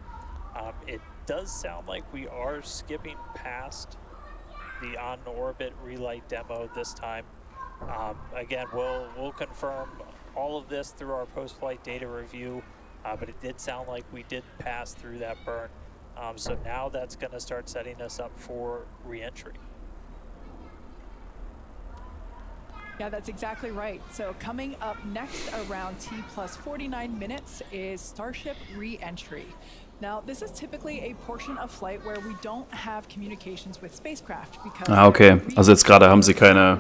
It does sound like we are skipping past the on-orbit relight demo this time. Again, we'll confirm all of this through our post-flight data review, but it did sound like we did pass through that burn. So now that's going to start setting us up for re-entry.
Yeah, that's exactly right. So coming up next around T plus 49 minutes is Starship re-entry. Now, this is typically a portion of flight where we don't have communications with spacecraft because
okay. Also jetzt gerade haben sie keine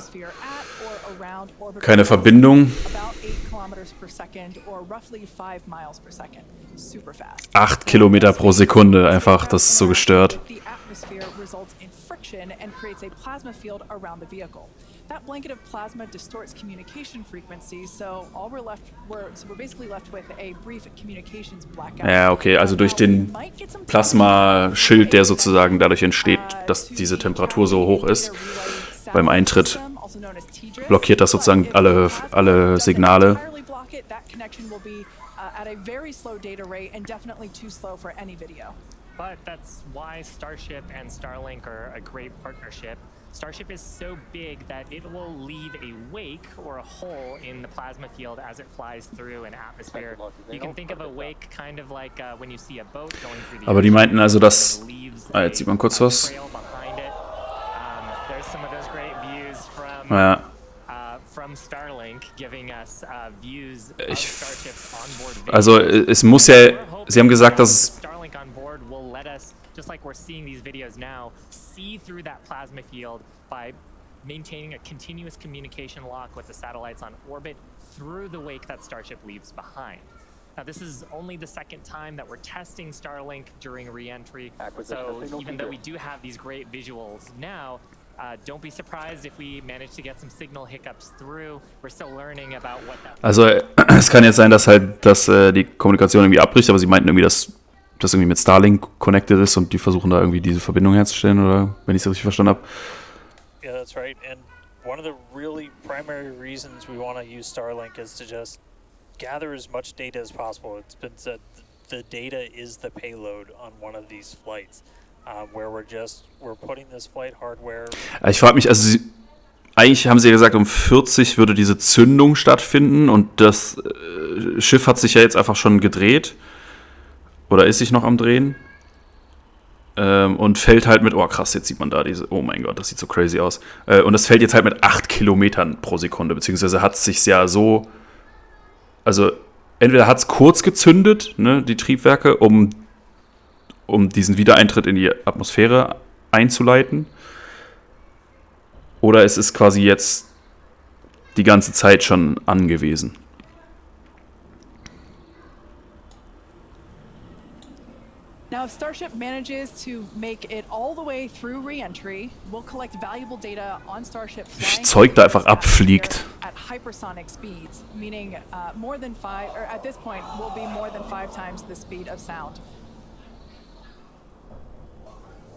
around Orbital
Keine Verbindung.
about 8 kilometers per second or roughly 5 miles per second. Super fast.
8 Kilometer pro Sekunde, einfach, das ist so gestört.
The atmosphere results in friction and creates a plasma field around the vehicle. That blanket of plasma distorts communication frequencies, so we're basically left with a brief communications blackout.
Ja, okay, also durch den Plasmaschild, der sozusagen dadurch entsteht, dass diese Temperatur so hoch ist, beim Eintritt blockiert das sozusagen alle Signale.
But that's why Starship and Starlink are a great partnership. Starship is so big that it will leave a wake or a hole in the plasma field as it flies through an atmosphere. You can think of a wake kind of like when you see a boat going through the
Aber die meinten also, dass...
leaves
jetzt sieht man kurz was.
trail behind it. There's some of those great views
Ja,
from Starlink giving us views of Starship's onboard
also es muss ja... Sie haben gesagt, dass es...
Starlink on board will let us, just like we're seeing these videos now, see through that plasma field by maintaining a continuous communication lock with the satellites on orbit through the wake that Starship leaves behind. Now, this is only the second time that we're testing Starlink during re-entry, so even though we do have these great visuals now, don't be surprised if we manage to get some signal hiccups through. We're still learning about what that...
Also es kann jetzt sein, dass die Kommunikation irgendwie abbricht, aber sie meinten irgendwie, dass das irgendwie mit Starlink connected ist und die versuchen da irgendwie diese Verbindung herzustellen, oder wenn ich es richtig verstanden habe.
Yeah, that's right. And one of the really primary reasons we want to use Starlink is to just gather as much data as possible. It's been said the data is the payload on one of these flights, where we're putting this flight hardware.
Ich frage mich, also eigentlich haben sie ja gesagt, um 40 würde diese Zündung stattfinden und das Schiff hat sich ja jetzt einfach schon gedreht. Oder ist sich noch am Drehen. Und fällt halt mit, oh krass, jetzt sieht man da diese, oh mein Gott, das sieht so crazy aus. Und das fällt jetzt halt mit 8 Kilometern pro Sekunde, beziehungsweise hat es sich ja so, also entweder hat es kurz gezündet, ne, die Triebwerke, um diesen Wiedereintritt in die Atmosphäre einzuleiten. Oder es ist quasi jetzt die ganze Zeit schon angewiesen.
Now, if Starship manages to make it all the way through re-entry, we'll collect valuable data on Starship flying
Zeug da einfach abfliegt.
at hypersonic speeds, meaning more than 5, or at this point, will be more than 5 times the speed of sound.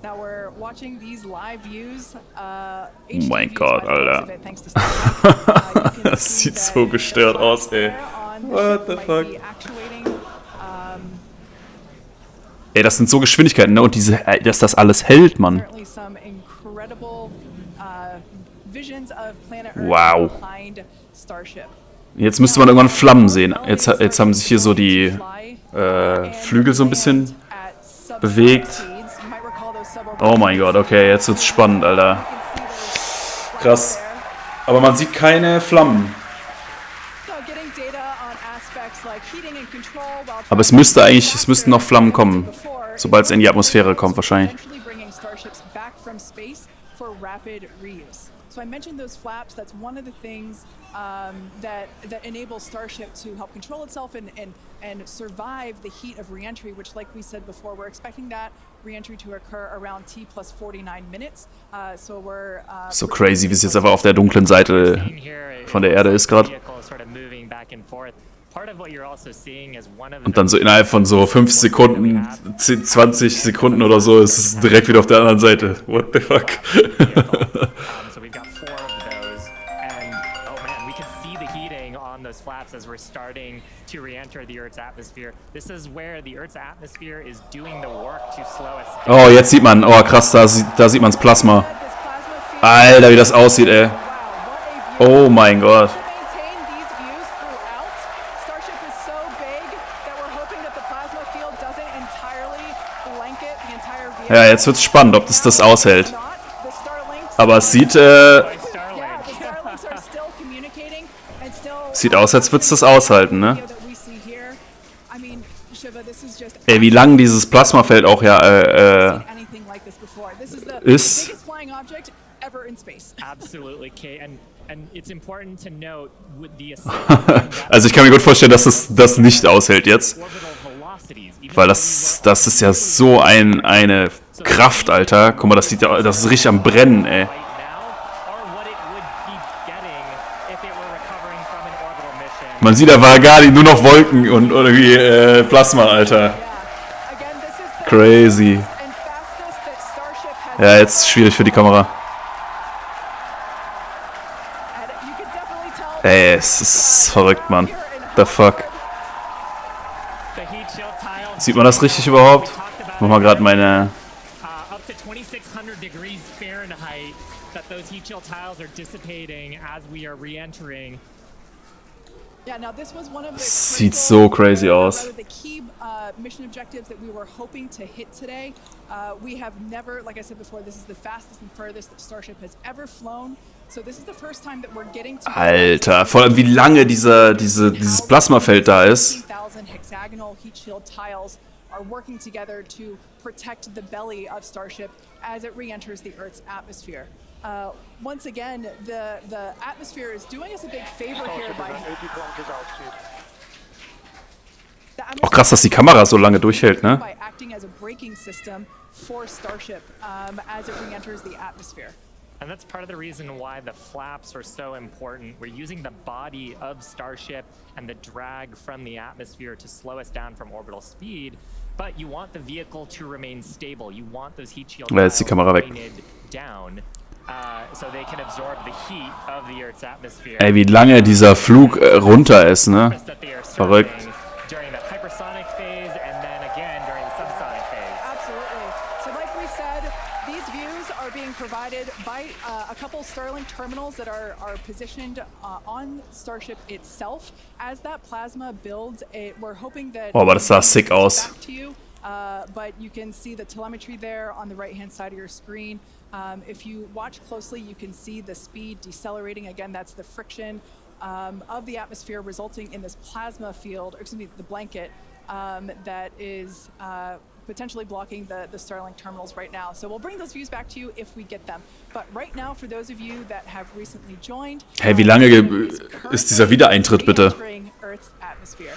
Now we're watching these live views.
Oh mein Gott, Alter. Das sieht so gestört aus, ey. What the fuck? Ey, das sind so Geschwindigkeiten, ne? Und dass das alles hält, Mann. Wow. Jetzt müsste man irgendwann Flammen sehen. Jetzt haben sich hier so die Flügel so ein bisschen bewegt. Oh mein Gott, okay, jetzt wird's spannend, Alter. Krass. Aber man sieht keine Flammen. Aber es müssten noch Flammen kommen, sobald es in die Atmosphäre kommt, wahrscheinlich.
So I mentioned those flaps. That's one of the things that enables Starship to help control itself and survive the heat of reentry, which, like we said before, we're expecting that reentry to occur around T plus 49 minutes. So we're
so crazy, wie es jetzt aber auf der dunklen Seite von der Erde ist gerade. Und dann so innerhalb von so 5 Sekunden, 20 Sekunden oder so, ist es direkt wieder auf der anderen Seite. What the fuck?
Flaps as we're starting to re-enter the Earth's atmosphere. This is where the Earth's atmosphere is doing the work to slow us down.
Oh, jetzt sieht man, oh krass, da sieht man's Plasma. Alter, wie das aussieht, ey. Oh mein Gott. Ja, jetzt wird's spannend, ob das aushält. Aber es sieht aus, als würde es das aushalten, ne? Ey, wie lang dieses Plasmafeld auch ist.
And it's important to note with the ascent
Also ich kann mir gut vorstellen, dass es das nicht aushält jetzt.
orbital velocities, even
Weil
though
das ist ja so eine Kraft, Alter. Guck mal, das ist richtig am Brennen, ey.
right now are what it would be getting if it were recovering from an orbital mission.
Man sieht da war gar nicht, nur noch Wolken und irgendwie Plasma, Alter.
Yeah. Again, this is the
Crazy.
and fastest that Starship has
Ja, jetzt schwierig für die Kamera.
had. You can definitely tell.
Ey, es ist verrückt, Mann. The fuck.
The heat shield tiles
Sieht man das richtig überhaupt? Mach mal gerade meine...
up to 2600 degrees Fahrenheit that those heat shield tiles are dissipating as we are re-entering.
Yeah, now this was one of the
Sieht
critical,
so crazy aus.
rather the key mission objectives that we were hoping to hit today. We have never, like I said before, this is the fastest and furthest that Starship has ever flown. So this is the first time that we're getting to
Alter, vor allem wie lange dieses Plasmafeld da ist.
15,000 hexagonal heat shield tiles are working together to protect the belly of Starship as it re-enters the Earth's atmosphere. Once again, the atmosphere is doing us a big favor here by...
80 kilometers altitude.
the
Auch krass, dass die Kamera so lange durchhält, ne?
by acting as a braking system for Starship as it re-enters the atmosphere.
And that's part of the reason why the flaps are so important. We're using the body of Starship and the drag from the atmosphere to slow us down from orbital speed, but you want the vehicle to remain stable. You want those heat shield
Ja, jetzt die Kamera weg.
painted down, so they can absorb the heat of the Earth's atmosphere.
Ey, wie lange dieser Flug runter ist, ne?
That they are
Verrückt.
serving during the hypersonic phase and then again during the subsonic phase.
Absolutely. So like we said, these views are being provided by a couple Starlink terminals that are positioned on Starship itself. As that plasma builds, we're hoping that...
Oh, aber das sah sick aus.
Back to you, but you can see the telemetry there on the right-hand side of your screen. If you watch closely, you can see the speed decelerating. Again, that's the friction of the atmosphere resulting in this plasma field, or excuse me, the blanket that is potentially blocking the Starlink terminals right now. So we'll bring those views back to you if we get them. But right now, for those of you that have recently joined,
Hey, wie lange ist dieser Wiedereintritt, bitte?
re-entering Earth's atmosphere.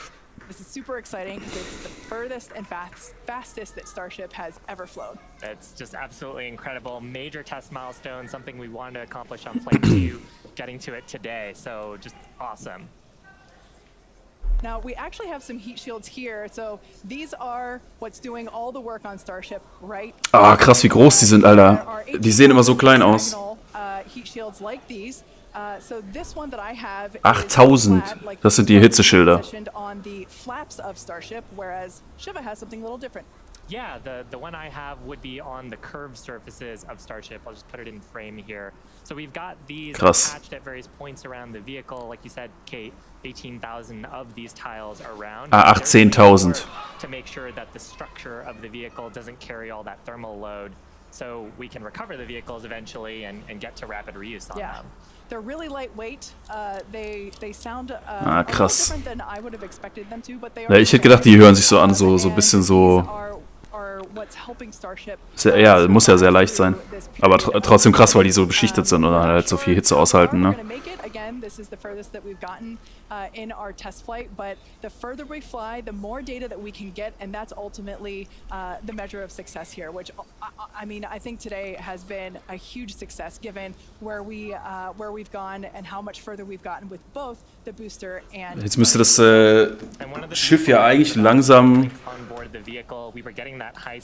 This is super exciting because it's the furthest and fastest that Starship has ever flown.
It's just absolutely incredible. Major test milestone, something we wanted to accomplish on Flight 2, getting to it today. So just awesome.
Now, we actually have some heat shields here. So these are what's doing all the work on Starship, right?
Ah, krass, wie groß die sind, Alter. Die sehen immer so klein aus.
Heat shields like these. So this one that I have is
8000,
flat, like
das sind
this
die
one,
Hitzeschilder.
positioned on the flaps of Starship, whereas Shiva has something a little different.
Yeah, the one I have would be on the curved surfaces of Starship. I'll just put it in frame here. So we've got these
Krass.
attached at various points around the vehicle. Like you said, Kate, 18,000 of these tiles around.
Ah, 18,000.
To make sure that the structure of the vehicle doesn't carry all that thermal load, so we can recover the vehicles eventually and get to rapid reuse on
Yeah.
them.
They're really lightweight. They sound
Ah,
a little
krass.
different than I would have expected them to, but they
Ja,
are
ich hätte gedacht, die hören sich so an, so ein bisschen so...
are what's helping Starship.
Ja, muss ja sehr leicht sein. Aber trotzdem krass, weil die so beschichtet sind oder halt so viel Hitze aushalten, ne?
Again, this is the furthest that we've gotten in our test flight, but the further we fly, the more data that we can get, and that's ultimately the measure of success here, which I mean, I think today has been a huge success given where we've gone and how much further we've gotten with both the booster and...
Jetzt müsste das Schiff ja eigentlich langsam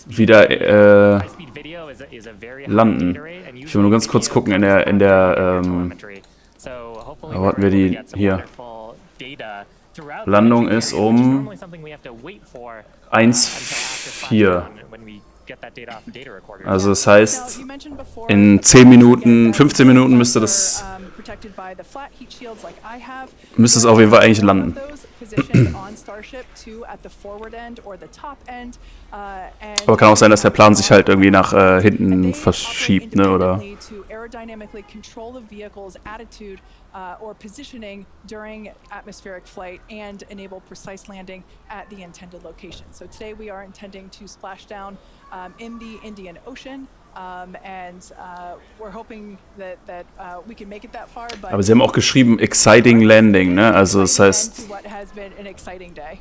wieder landen. Ich will nur ganz kurz gucken in der warten wir die hier. Landung ist um 1:04. Also das heißt, in 10 Minuten, 15 Minuten müsste es auf jeden Fall eigentlich landen. Aber kann auch sein, dass der Plan sich halt irgendwie nach hinten verschiebt, ne, oder?
Or positioning during atmospheric flight and enable precise landing at the intended location. So today we are intending to splash down in the Indian Ocean. We're hoping that we can make it that far. But
Aber sie haben auch geschrieben, exciting landing, ne? Also das heißt...
what has been an exciting day.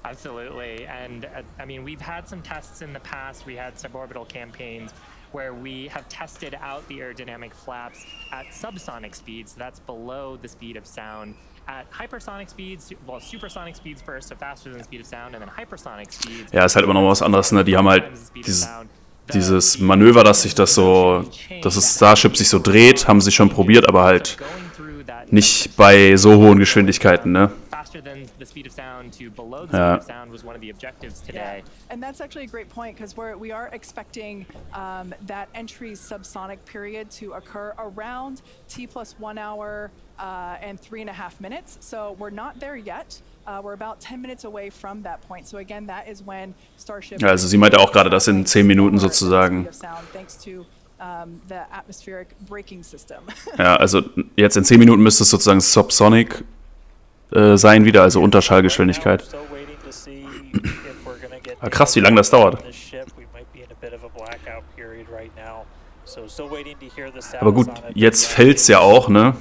Absolutely, and I mean, we've had some tests in the past. We had suborbital campaigns where we have tested out the aerodynamic flaps at subsonic speeds, so that's below the speed of sound. At hypersonic speeds, well, supersonic speeds first, so faster than the speed of sound, and then hypersonic speeds.
Ja, ist halt immer noch was anderes, ne? Die haben halt dieses Manöver, dass das Starship sich so dreht, haben sie schon probiert, aber halt nicht bei so hohen Geschwindigkeiten, ne? Ja.
Yeah. And that's actually a great point because we are expecting that entry subsonic period to occur around T+1 hour and 3.5 minutes. So we're not there yet. We're about 10 minutes away from that point. So again, that is when Starship.
Ja, also sie meinte auch gerade, dass in 10 Minuten sozusagen.
Thanks to the atmospheric braking system.
Ja, also jetzt in 10 Minuten müsste es sozusagen subsonic sein wieder, also Unterschallgeschwindigkeit. Ah, krass, wie lange das dauert. Aber gut, jetzt fällt's ja auch, ne?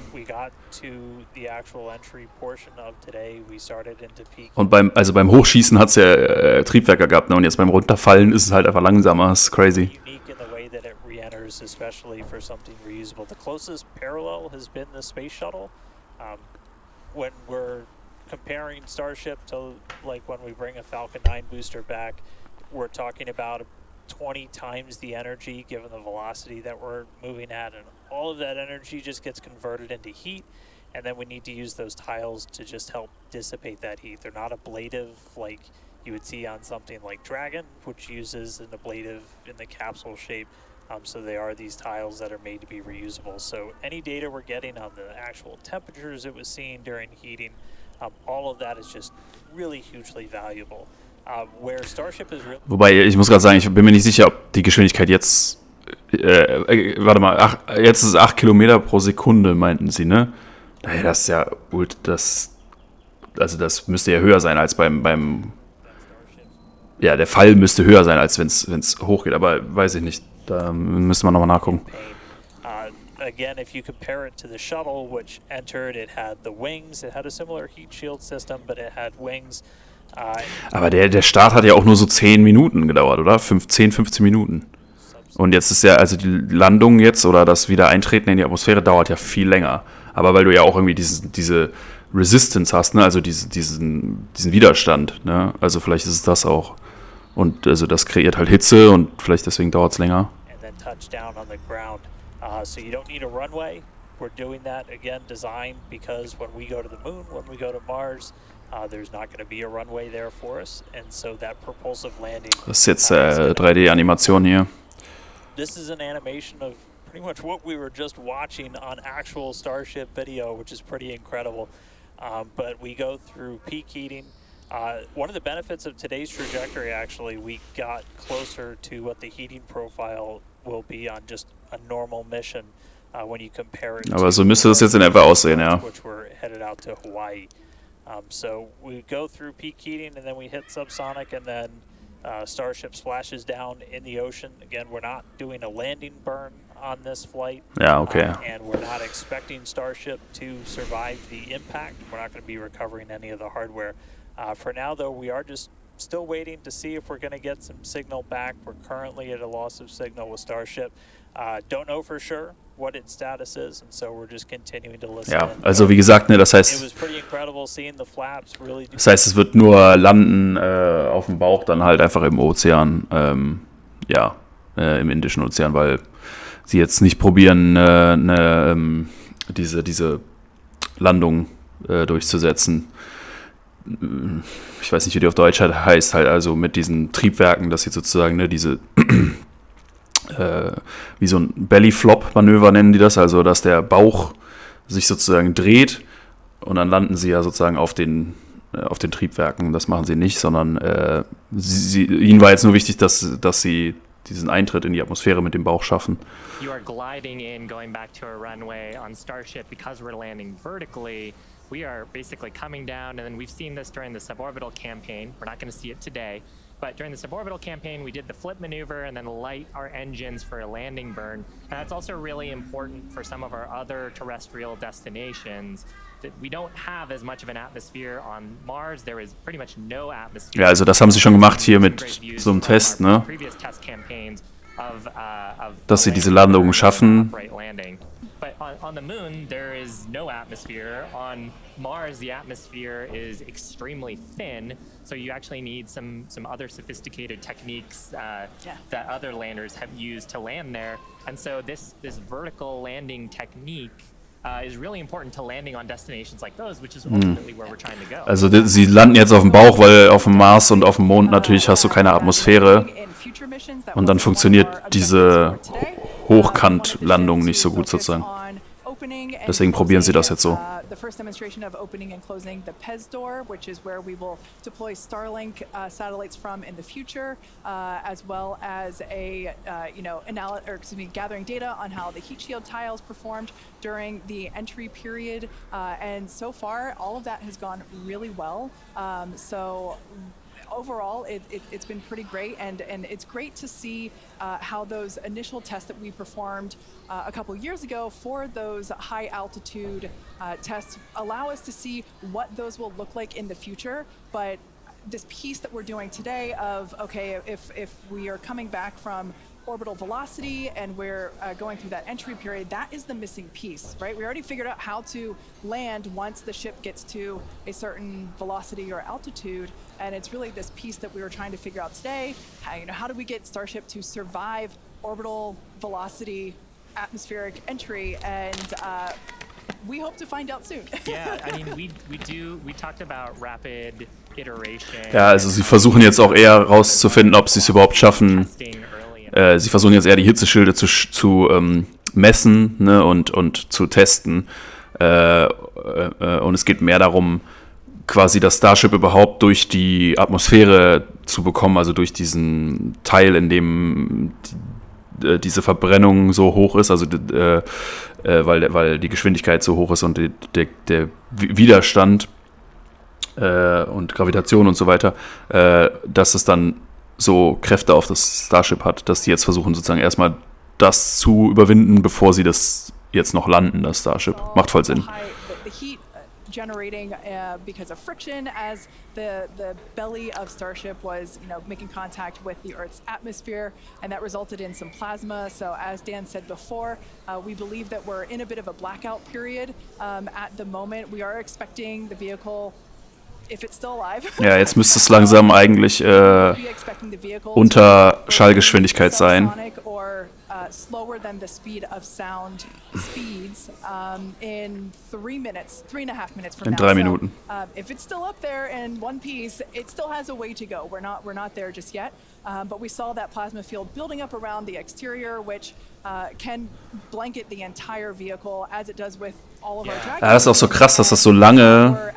Und beim Hochschießen hat's ja Triebwerke gehabt, ne? Und jetzt beim Runterfallen ist es halt einfach langsamer, das ist crazy.
Especially for something reusable. The closest parallel has been the space shuttle. When we're comparing Starship to like when we bring a Falcon 9 booster back, we're talking about 20 times the energy given the velocity that we're moving at, and all of that energy just gets converted into heat, and then we need to use those tiles to just help dissipate that heat. They're not ablative like you would see on something like Dragon, which uses an ablative in the capsule shape. So they are these tiles that are made to be reusable. So any data we're getting on the actual temperatures it was seeing during heating, all of that is just really hugely valuable. Where Starship is really.
Wobei, ich muss gerade sagen, ich bin mir nicht sicher, ob die Geschwindigkeit jetzt. Warte mal, jetzt ist es 8 Kilometer pro Sekunde, meinten sie, ne? Naja, das ist ja. Das müsste ja höher sein als beim. Ja, der Fall müsste höher sein, als wenn es hochgeht, aber weiß ich nicht. Da müssen wir nochmal nachgucken.
Again, if you compare it to the shuttle, which entered, it had the wings, it had a similar heat shield system, but it had wings.
Aber der Start hat ja auch nur so 10 Minuten gedauert, oder? 15 Minuten. Und jetzt ist ja, also die Landung jetzt oder das Wiedereintreten in die Atmosphäre dauert ja viel länger. Aber weil du ja auch irgendwie diese Resistance hast, ne? Also diesen Widerstand, ne? Also vielleicht ist es das auch. Und also das kreiert halt Hitze und vielleicht deswegen dauert es länger.
Touchdown on the ground. So you don't need a runway. We're doing that again, designed because when we go to the moon, when we go to Mars, there's not going to be a runway there for us, and so that propulsive landing.
Das ist jetzt 3D-Animation hier.
This is an animation of pretty much what we were just watching on actual Starship video, which is pretty incredible. But we go through peak heating. One of the benefits of today's trajectory, actually, we got closer to what the heating profile will be on just a normal mission when you compare it.
Aber so müsste das jetzt in etwa aussehen, ja.
Which we're headed out to Hawaii. So we go through peak heating and then we hit subsonic, and then Starship splashes down in the ocean. Again, we're not doing a landing burn on this flight.
Ja, okay.
And we're not expecting Starship to survive the impact. We're not going to be recovering any of the hardware. For now, though, we are just still waiting to see if we're going to get some signal back. We're currently at a loss of signal with Starship. Don't know for sure what its status is, and so we're just continuing to listen.
Ja, also wie gesagt, ne, das heißt, es wird nur landen auf dem Bauch, dann halt einfach im Ozean, im Indischen Ozean, weil sie jetzt nicht probieren, diese Landung durchzusetzen. Ich weiß nicht, wie die auf Deutsch heißt, halt also mit diesen Triebwerken, dass sie sozusagen wie so ein Belly-Flop-Manöver nennen die das, also dass der Bauch sich sozusagen dreht und dann landen sie ja sozusagen auf den Triebwerken. Das machen sie nicht, sondern ihnen war jetzt nur wichtig, dass sie diesen Eintritt in die Atmosphäre mit dem Bauch schaffen.
You are gliding in, going back to a runway on Starship because we're landing vertically. we are basically coming down, and then we've seen this during the suborbital campaign. We're not going to see it today, but during the suborbital campaign, we did the flip maneuver and then light our engines for a landing burn. And that's also really important for some of our other terrestrial destinations. That we don't have as much of an atmosphere on Mars. There is pretty much no atmosphere.
Ja, also das haben sie schon gemacht hier mit so einem Test, ne? Dass sie diese Landungen schaffen.
But on the moon, there is no atmosphere. On Mars, the atmosphere is extremely thin, so you actually need some other sophisticated techniques that other landers have used to land there. And so this vertical landing technique is really important to landing on destinations like those, which is ultimately where we're trying to go.
Also sie landen jetzt auf dem Bauch, weil auf dem Mars und auf dem Mond natürlich hast du keine Atmosphäre. Und dann funktioniert diese Hochkantlandung nicht so gut sozusagen. Deswegen probieren sie das jetzt so.
The first demonstration of opening and closing the PES door, which is where we will deploy Starlink satellites from in the future, as well as a gathering data on how the heat shield tiles performed during the entry period. And so far, all of that has gone really well. So overall, it's been pretty great, and it's great to see how those initial tests that we performed a couple years ago for those high altitude tests allow us to see what those will look like in the future. But this piece that we're doing today of, okay, if we are coming back from orbital velocity and we're going through that entry period, that is the missing piece, right? We already figured out how to land once the ship gets to a certain velocity or altitude, and it's really this piece that we were trying to figure out today. How do we get Starship to survive orbital velocity atmospheric entry, and we hope to find out soon.
Yeah, I mean, we talked about rapid iteration.
Ja, also sie versuchen jetzt auch eher rauszufinden, ob sie es überhaupt schaffen. Sie versuchen jetzt eher die Hitzeschilde zu messen, ne, und zu testen. Und es geht mehr darum, quasi das Starship überhaupt durch die Atmosphäre zu bekommen, also durch diesen Teil, in dem diese Verbrennung so hoch ist, also weil die Geschwindigkeit so hoch ist und der Widerstand und Gravitation und so weiter, dass es dann so Kräfte auf das Starship hat, dass die jetzt versuchen sozusagen erstmal das zu überwinden, bevor sie das jetzt noch landen, das Starship. Macht voll Sinn.
Generating because of friction as the belly of Starship was making contact with the Earth's atmosphere, and that resulted in some plasma. So as Dan said before, we believe that we're in a bit of a blackout period at the moment. We are expecting the vehicle, if it's still alive.
Ja, jetzt müsste es langsam eigentlich unter Schallgeschwindigkeit sein.
Slower than the speed of sound speeds in 3.5 minutes from now.
In 3 Minuten.
So, if it's still up there in one piece, it still has a way to go. We're not there just yet. But we saw that plasma field building up around the exterior, which can blanket the entire vehicle as it does with all of our drag.
Ja, das ist auch so krass, dass das so lange.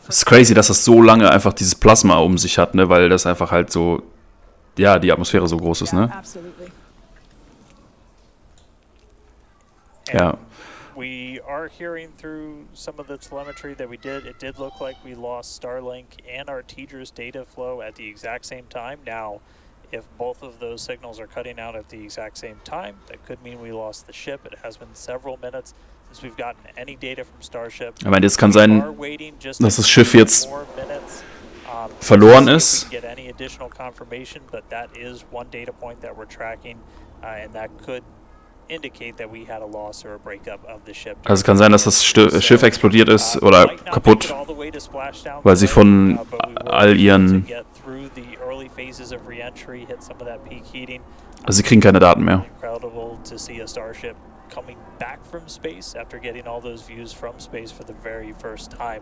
Es ist crazy, dass das so lange einfach dieses Plasma um sich hat, ne, weil das einfach halt so, ja, die Atmosphäre so groß ist, ne?
Absolutely.
Ja.
We are hearing through some of the telemetry that we did. It did look like we lost Starlink and our TDRS data flow at the exact same time. Now, if both of those signals are cutting out at the exact same time, that could mean we lost the ship. It has been several minutes since we've gotten any data from Starship.
Ich meine, es kann sein, dass das Schiff jetzt verloren ist.
Get any additional confirmation, but that is one data point that we're tracking, and that could indicate that we had a loss or a breakup of the ship.
Also es kann sein, dass das Schiff explodiert ist oder kaputt, weil sie von all ihren... Also sie kriegen keine Daten mehr.
Incredible to see a Starship coming back from space after getting all those views from space for the very first time.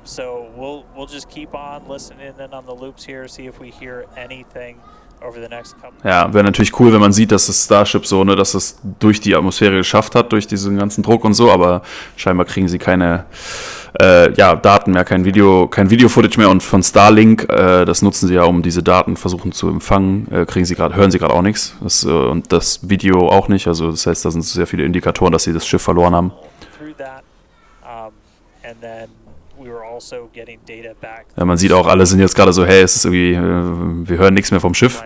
So we'll just keep on listening in on the loops here, see if we hear anything.
Ja, wäre natürlich cool, wenn man sieht, dass das Starship so, ne, dass es durch die Atmosphäre geschafft hat, durch diesen ganzen Druck und so, aber scheinbar kriegen sie keine Daten mehr, kein Video-Footage mehr, und von Starlink, das nutzen sie ja, um diese Daten versuchen zu empfangen, hören sie gerade auch nichts, und das Video auch nicht, also das heißt, da sind sehr viele Indikatoren, dass sie das Schiff verloren haben.
and then we were also getting data back.
Ja, man sieht auch, alle sind jetzt gerade so, hey, es ist irgendwie, wir hören nichts mehr vom Schiff.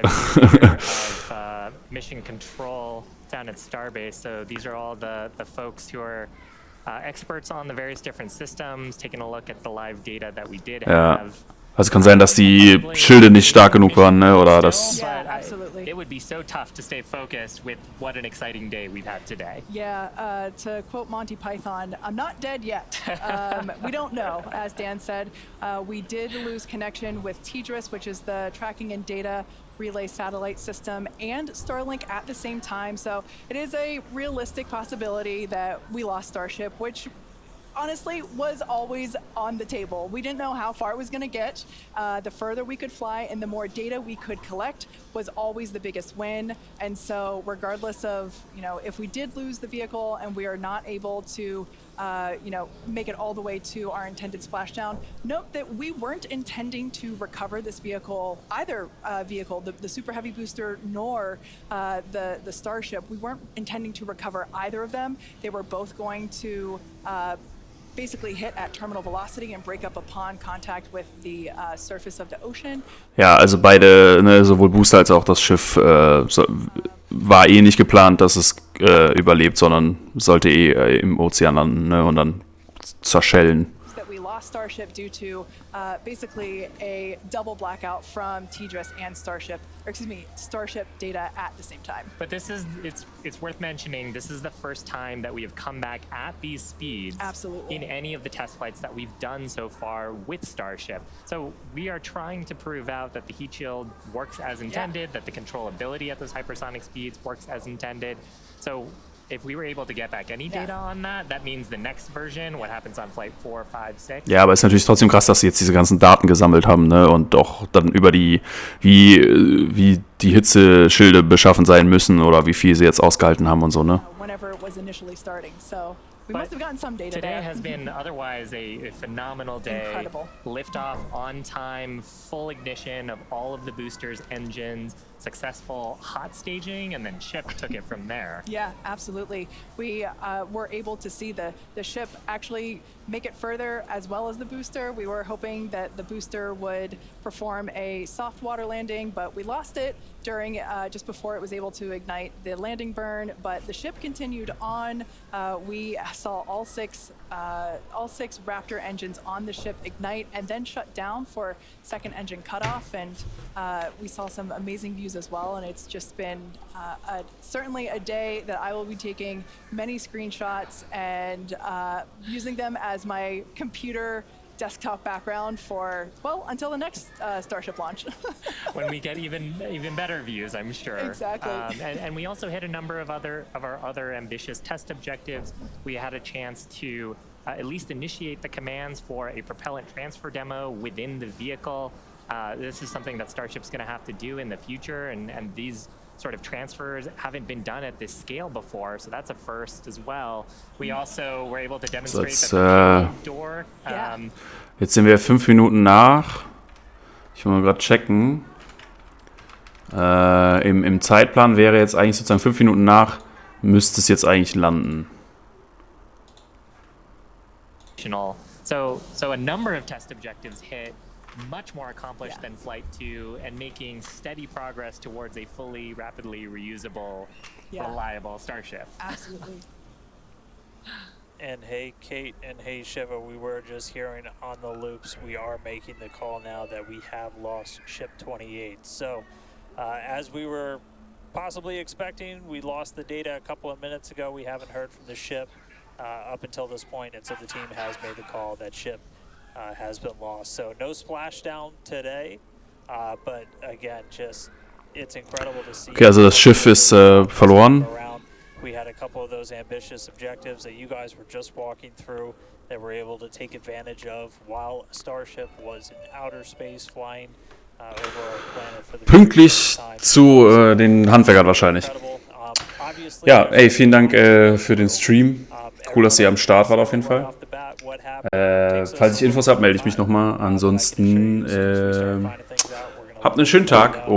Mission control down at Starbase. So these are all the folks who are experts on the various different systems, taking a look at the live data that we did have.
Also kann sein, dass die Schilde nicht stark genug waren, ne? Oder das.
Yeah, absolutely.
It would be so tough to stay focused with what an exciting day we've had today.
Yeah, to quote Monty Python, I'm not dead yet. We don't know, as Dan said. We did lose connection with TDRS, which is the tracking and data relay satellite system, and Starlink at the same time. So it is a realistic possibility that we lost Starship, which honestly was always on the table. We didn't know how far it was going to get. The further we could fly and the more data we could collect was always the biggest win. And so regardless of, if we did lose the vehicle and we are not able to make it all the way to our intended splashdown, note that we weren't intending to recover this vehicle, either vehicle, the Super Heavy booster nor the Starship. We weren't intending to recover either of them. They were both going to basically hit at terminal velocity and break up upon contact with the surface of the ocean.
Ja, also beide, ne, sowohl Booster als auch das Schiff war eh nicht geplant, dass es überlebt, sondern sollte im Ozean landen, ne, und dann zerschellen.
That we lost Starship due to basically a double blackout from TDRS and Starship data at the same time.
But it's worth mentioning, this is the first time that we have come back at these speeds.
Absolutely.
In any of the test flights that we've done so far with Starship. So we are trying to prove out that the heat shield works as intended, that the controllability at those hypersonic speeds works as intended. So if we were able to get back any data on that, that means the next version, what happens on Flight 4, 5, 6.
Ja, aber es ist natürlich trotzdem krass, dass sie jetzt diese ganzen Daten gesammelt haben, ne, und auch dann über wie die Hitzeschilde beschaffen sein müssen oder wie viel sie jetzt ausgehalten haben und so, ne.
Whenever it was initially starting, so we must have gotten some data
today
there.
has been otherwise a phenomenal day.
Incredible.
Liftoff on time, full ignition of all of the boosters, engines, successful hot staging, and then ship took it from there.
Yeah, absolutely. We were able to see the ship actually make it further as well as the booster. We were hoping that the booster would perform a soft water landing, but we lost it during just before it was able to ignite the landing burn. But the ship continued on. We saw all six Raptor engines on the ship ignite and then shut down for second engine cutoff, and we saw some amazing views as well. And it's just been certainly a day that I will be taking many screenshots and using them as my computer desktop background for, well, until the next Starship launch.
When we get even better views, I'm sure.
Exactly.
And we also hit a number of our other ambitious test objectives. We had a chance to at least initiate the commands for a propellant transfer demo within the vehicle. This is something that Starship's going to have to do in the future, and these sort of transfers haven't been done at this scale before, so that's a first as well. We also were able to demonstrate that the door.
Jetzt sind wir 5 Minuten nach. Ich will mal gerade checken. Im Zeitplan wäre jetzt eigentlich sozusagen 5 Minuten nach, müsste es jetzt eigentlich landen.
So a number of test objectives hit, much more accomplished than Flight 2, and making steady progress towards a fully, rapidly reusable, reliable Starship.
Absolutely.
And hey, Kate, and hey, Shiva, we were just hearing on the loops, we are making the call now that we have lost Ship 28. So, as we were possibly expecting, we lost the data a couple of minutes ago. We haven't heard from the ship up until this point, and so the team has made the call that ship has been lost. So no splashdown today, but again, just it's incredible to see.
Okay, also das Schiff ist verloren.
We had a couple of those ambitious objectives that you guys were just walking through that we're able to take advantage of while Starship was in outer space flying over our planet for the
pünktlich zu den Handwerkern wahrscheinlich. Ja, ey, vielen Dank für den Stream. Cool, dass ihr am Start wart auf jeden Fall. Falls ich Infos habe, melde ich mich nochmal. Ansonsten habt einen schönen Tag und